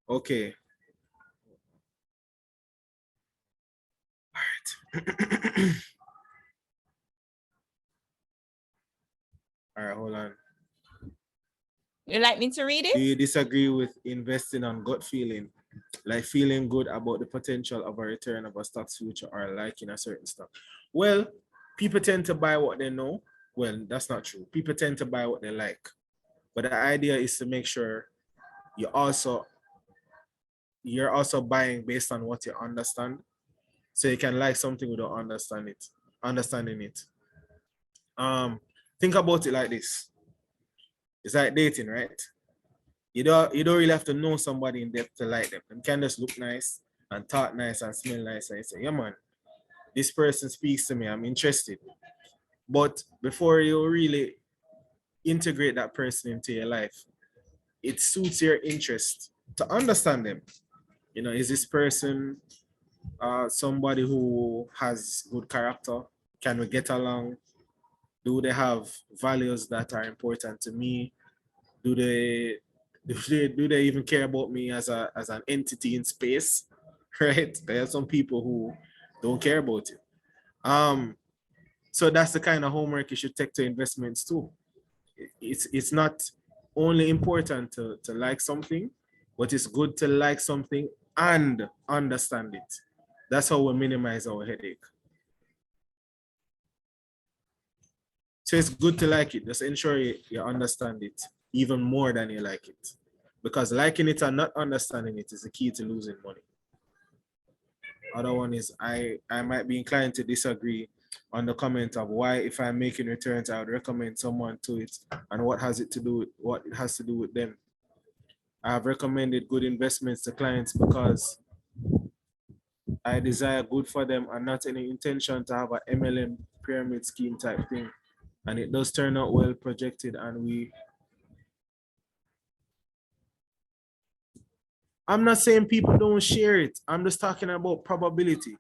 Okay. All right. All right, hold on. You'd like me to read Do it? you disagree with investing on gut feeling? Like feeling good about the potential of a return of a stock's future or liking a certain stock? Well, people tend to buy what they know. Well, that's not true. People tend to buy what they like. But the idea is to make sure you're also buying based on what you understand. So you can like something without understanding it. Think about it like this. It's like dating, right? You don't really have to know somebody in depth to like them. They can just look nice and talk nice and smell nice and you say, yeah man, this person speaks to me, I'm interested. But before you really integrate that person into your life, it suits your interest to understand them. You know, is this person somebody who has good character? Can we get along? Do they have values that are important to me? Do they even care about me as an entity in space? Right? There are some people who don't care about you. So that's the kind of homework you should take to investments too. It's not only important to like something, but it's good to like something and understand it. That's how we minimize our headache. So it's good to like it. Just ensure you understand it even more than you like it. Because liking it and not understanding it is the key to losing money. Other one is I might be inclined to disagree on the comment of why, if I'm making returns, I would recommend someone to it, and what has it to do with what it has to do with them. I have recommended good investments to clients because I desire good for them and not any intention to have a MLM pyramid scheme type thing. And it does turn out well projected, and I'm not saying people don't share it. I'm just talking about probability.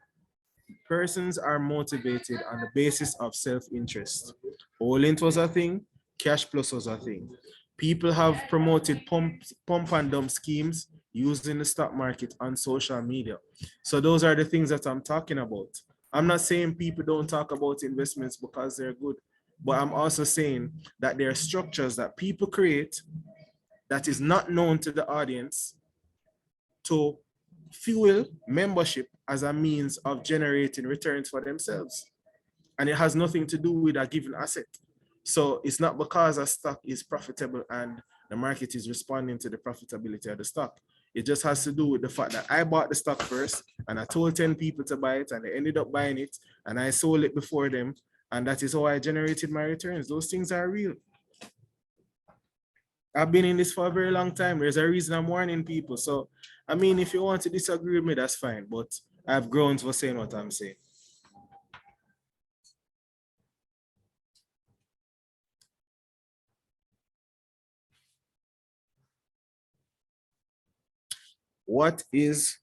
Persons are motivated on the basis of self-interest. All-in was a thing, cash plus was a thing. People have promoted pump and dump schemes using the stock market on social media. So those are the things that I'm talking about. I'm not saying people don't talk about investments because they're good, but I'm also saying that there are structures that people create that is not known to the audience to fuel membership as a means of generating returns for themselves. And it has nothing to do with a given asset. So it's not because a stock is profitable and the market is responding to the profitability of the stock. It just has to do with the fact that I bought the stock first and I told 10 people to buy it and they ended up buying it and I sold it before them. And that is how I generated my returns. Those things are real. I've been in this for a very long time. There's a reason I'm warning people. So, I mean, if you want to disagree with me, that's fine. But I have grounds for saying what I'm saying. What is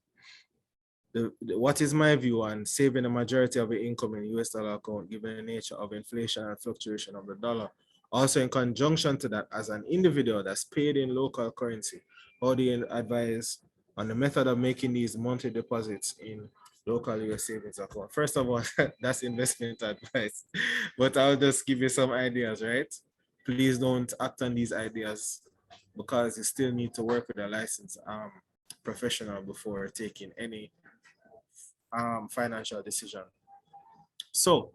my view on saving the majority of your income in US dollar account given the nature of inflation and fluctuation of the dollar? Also, in conjunction to that, as an individual that's paid in local currency, how do you advise on the method of making these monthly deposits in local US savings account? First of all, that's investment advice, but I'll just give you some ideas, right? Please don't act on these ideas because you still need to work with a licensed professional before taking any financial decision. So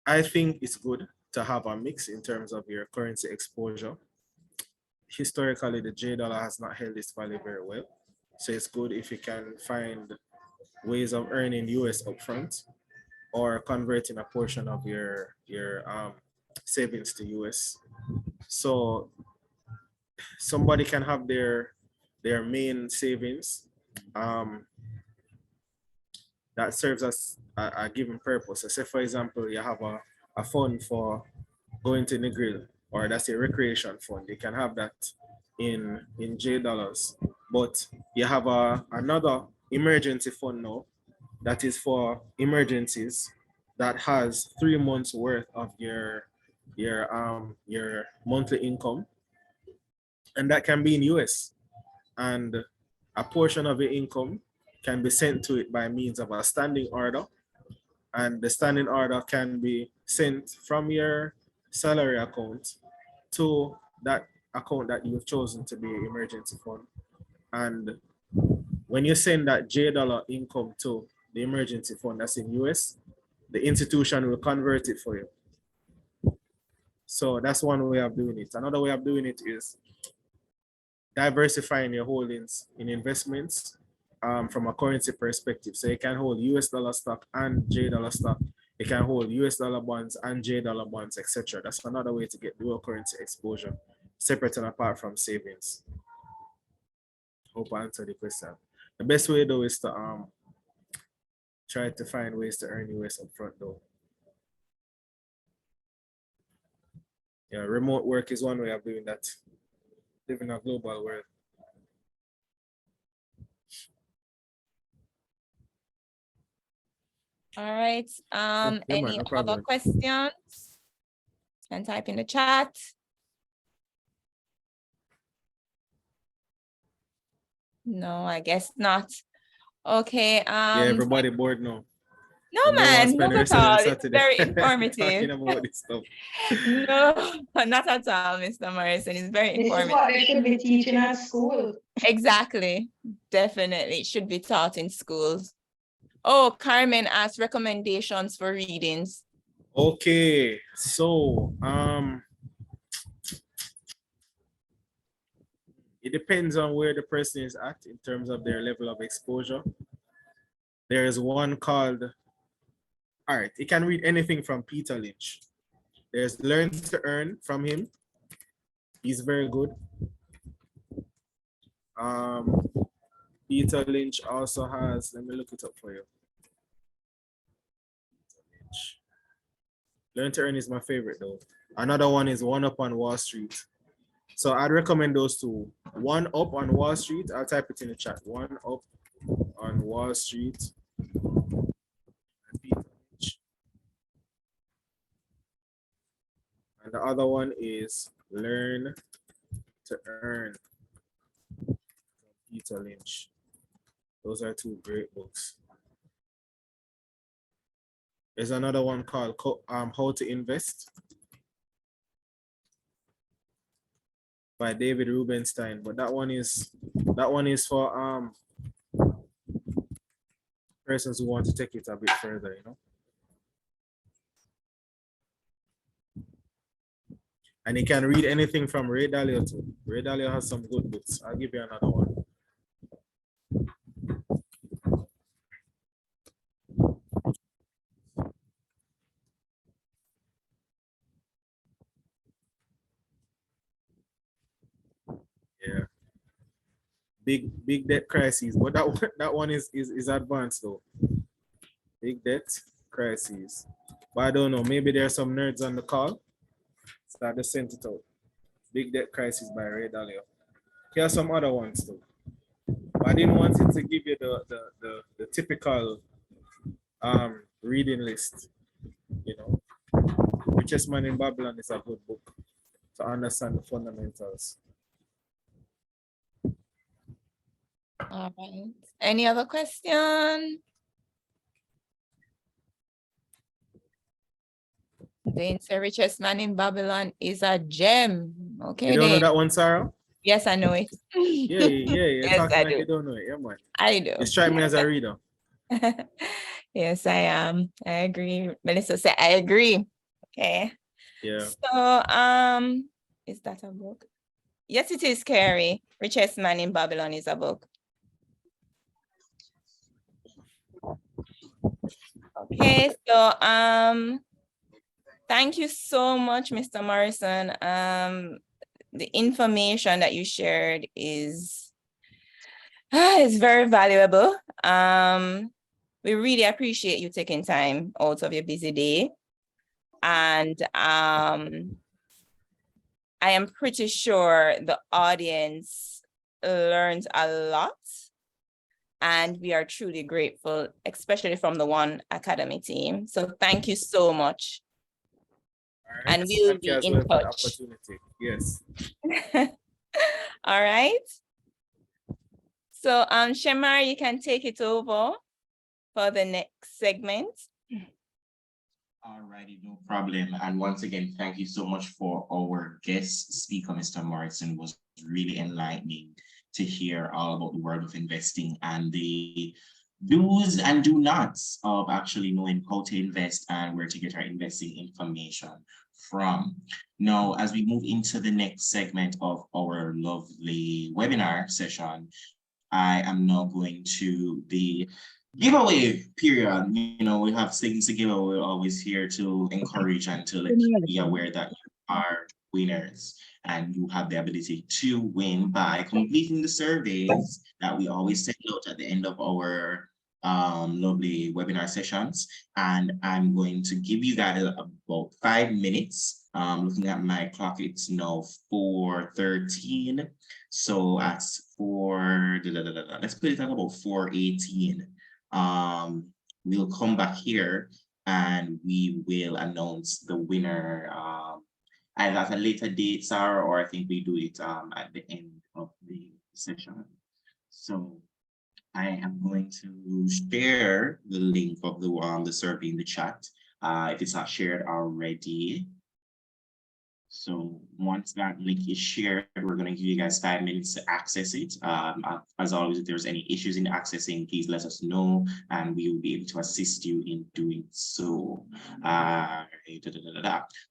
I think it's good to have a mix in terms of your currency exposure. Historically, the J dollar has not held its value very well. So it's good if you can find ways of earning US upfront or converting a portion of your savings to US. So somebody can have their main savings that serves as a given purpose. So say for example, you have a fund for going to the grill, or that's a recreation fund. You can have that in J dollars, but you have another emergency fund now that is for emergencies that has 3 months worth of your monthly income, and that can be in US, and a portion of your income can be sent to it by means of a standing order, and the standing order can be sent from your salary account to that account that you've chosen to be an emergency fund. And when you send that J dollar income to the emergency fund that's in US, the institution will convert it for you. So that's one way of doing it. Another way of doing it is diversifying your holdings in investments from a currency perspective. So you can hold US dollar stock and J dollar stock. You can hold US dollar bonds and J dollar bonds, etc. That's another way to get dual currency exposure, separate and apart from savings. Hope I answered the question. The best way though is to try to find ways to earn US upfront though. Yeah, remote work is one way of doing that. Live in a global world. All right. Any no other problem. questions? Can type in the chat. No, I guess not. Okay. Yeah, everybody bored now. No, And they want to man, spend not the at rest of all. the It's Saturday very informative. talking about this stuff. No, not at all, Mr. Morrison. It's very This is informative. what they should be teaching at school. Exactly. Definitely. It should be taught in schools. Oh, Carmen asked recommendations for readings. Okay, so it depends on where the person is at in terms of their level of exposure. There is one called, all right, you can read anything from Peter Lynch. There's Learn to Earn from him. He's very good. Peter Lynch also has, let me look it up for you. Learn to Earn is my favorite though. Another one is One Up on Wall Street. So I'd recommend those two. One Up on Wall Street, I'll type it in the chat. One Up on Wall Street. And the other one is Learn to Earn from Peter Lynch. Those are two great books. There's another one called How to Invest by David Rubenstein, but that one is for persons who want to take it a bit further, you know. And you can read anything from Ray Dalio too. Ray Dalio has some good books. I'll give you another one. Yeah. Big debt crisis, but that one is advanced though. Big debt crisis. But I don't know, maybe there are some nerds on the call. So I just sent it out. Big Debt Crisis by Ray Dalio. Here are some other ones too. But I didn't want it to give you the typical reading list. You know, Richest Man in Babylon is a good book to understand the fundamentals. All right. Any other question? The Richest Man in Babylon is a gem. Okay. You don't know then. that one, Sarah? Yes, I know it. Yeah. You're Yes, talking I like do. you don't know it. Yeah, man. I do. You strike me as a reader. Yes, I am. I agree. Melissa said, I agree. Okay. Yeah. So, is that a book? Yes, it is, Carrie. Richest Man in Babylon is a book. Okay, so thank you so much, Mr. Morrison. The information that you shared is very valuable. We really appreciate you taking time out of your busy day. And I am pretty sure the audience learned a lot. And we are truly grateful, especially from the One Academy team. So thank you so much. Right. And we'll be in touch. Yes. All right. So Shemar, you can take it over for the next segment. Alrighty, no problem. And once again, thank you so much for our guest speaker, Mr. Morrison. Was really enlightening to hear all about the world of investing and the do's and do nots of actually knowing how to invest and where to get our investing information from. Now, as we move into the next segment of our lovely webinar session, I am now going to the giveaway period. You know, we have things to give away. We're always here to encourage and to let you be aware that you are winners and you have the ability to win by completing the surveys that we always send out at the end of our lovely webinar sessions. And I'm going to give you guys about 5 minutes. Looking at my clock, it's now 4:13. So that's let's put it at about 4:18. We'll come back here and we will announce the winner either at a later date, Sarah, or I think we do it at the end of the session. So I am going to share the link of the survey in the chat if it's not shared already. So once that link is shared, we're going to give you guys 5 minutes to access it. As always, if there's any issues in accessing, please let us know and we will be able to assist you in doing so.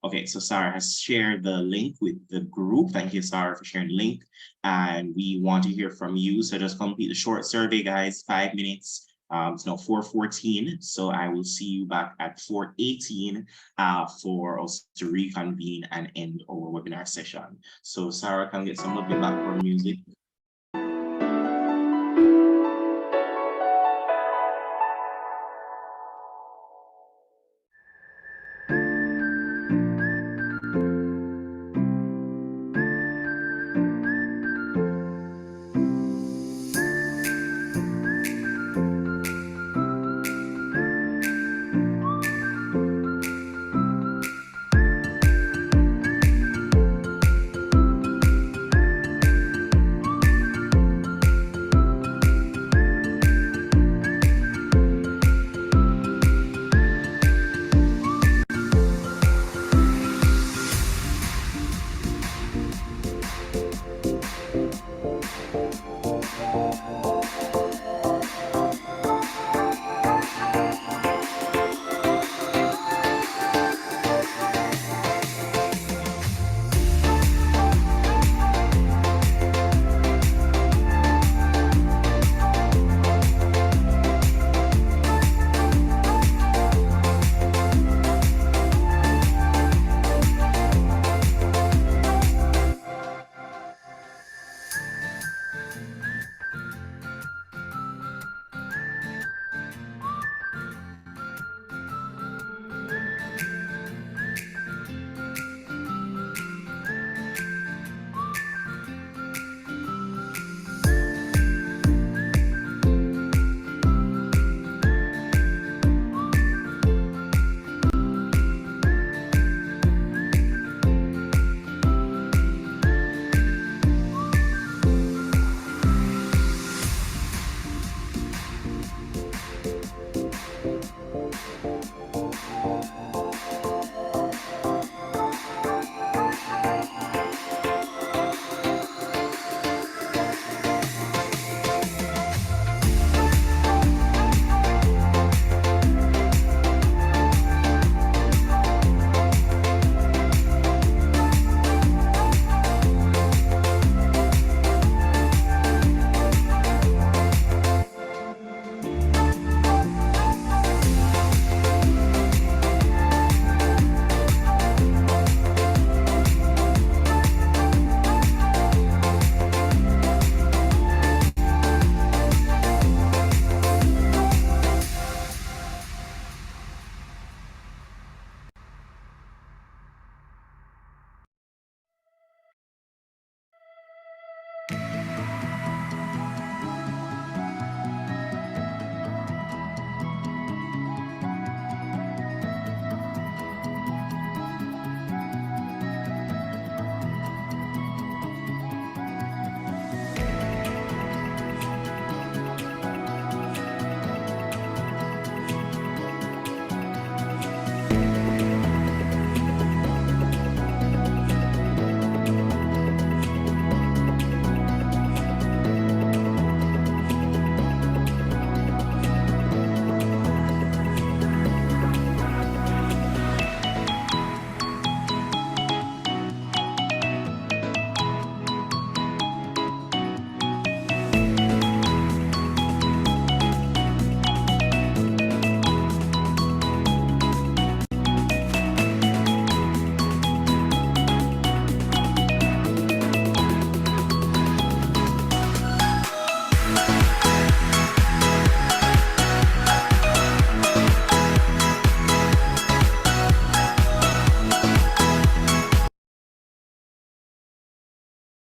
Okay, so Sarah has shared the link with the group. Thank you, Sarah, for sharing the link. And we want to hear from you. So just complete the short survey, guys, 5 minutes. It's now 4:14, so I will see you back at 4:18 for us to reconvene and end our webinar session. So Sarah can get some lovely background music.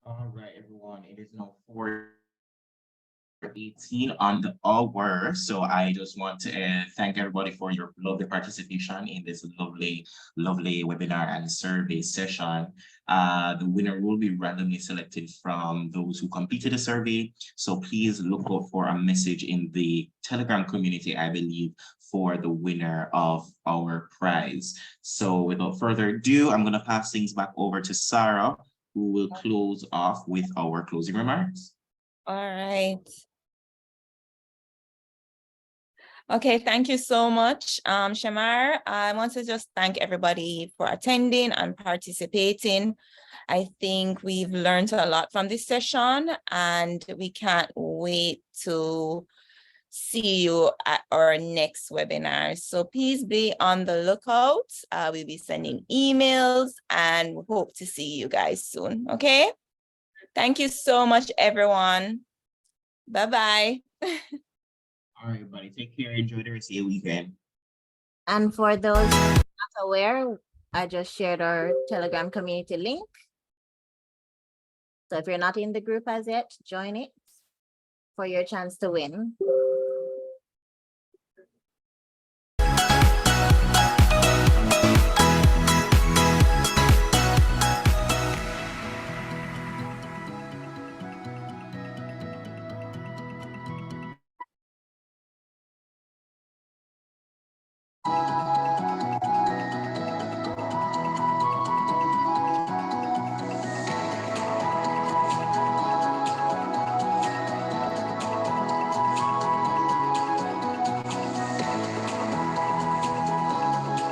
All right, everyone, it is now 4:18 on the hour. So I just want to thank everybody for your lovely participation in this lovely webinar and survey session. The winner will be randomly selected from those who completed the survey. So please look out for a message in the Telegram community, I believe, for the winner of our prize. So without further ado, I'm going to pass things back over to Sarah, who will close off with our closing remarks. All right. Okay, thank you so much, Shamar. I want to just thank everybody for attending and participating. I think we've learned a lot from this session, and we can't wait to see you at our next webinar. So please be on the lookout. We'll be sending emails and we hope to see you guys soon. Okay. Thank you so much, everyone. Bye-bye. All right, everybody. Take care. Enjoy the rest of your weekend. And for those not aware, I just shared our Telegram community link. So if you're not in the group as yet, join it for your chance to win.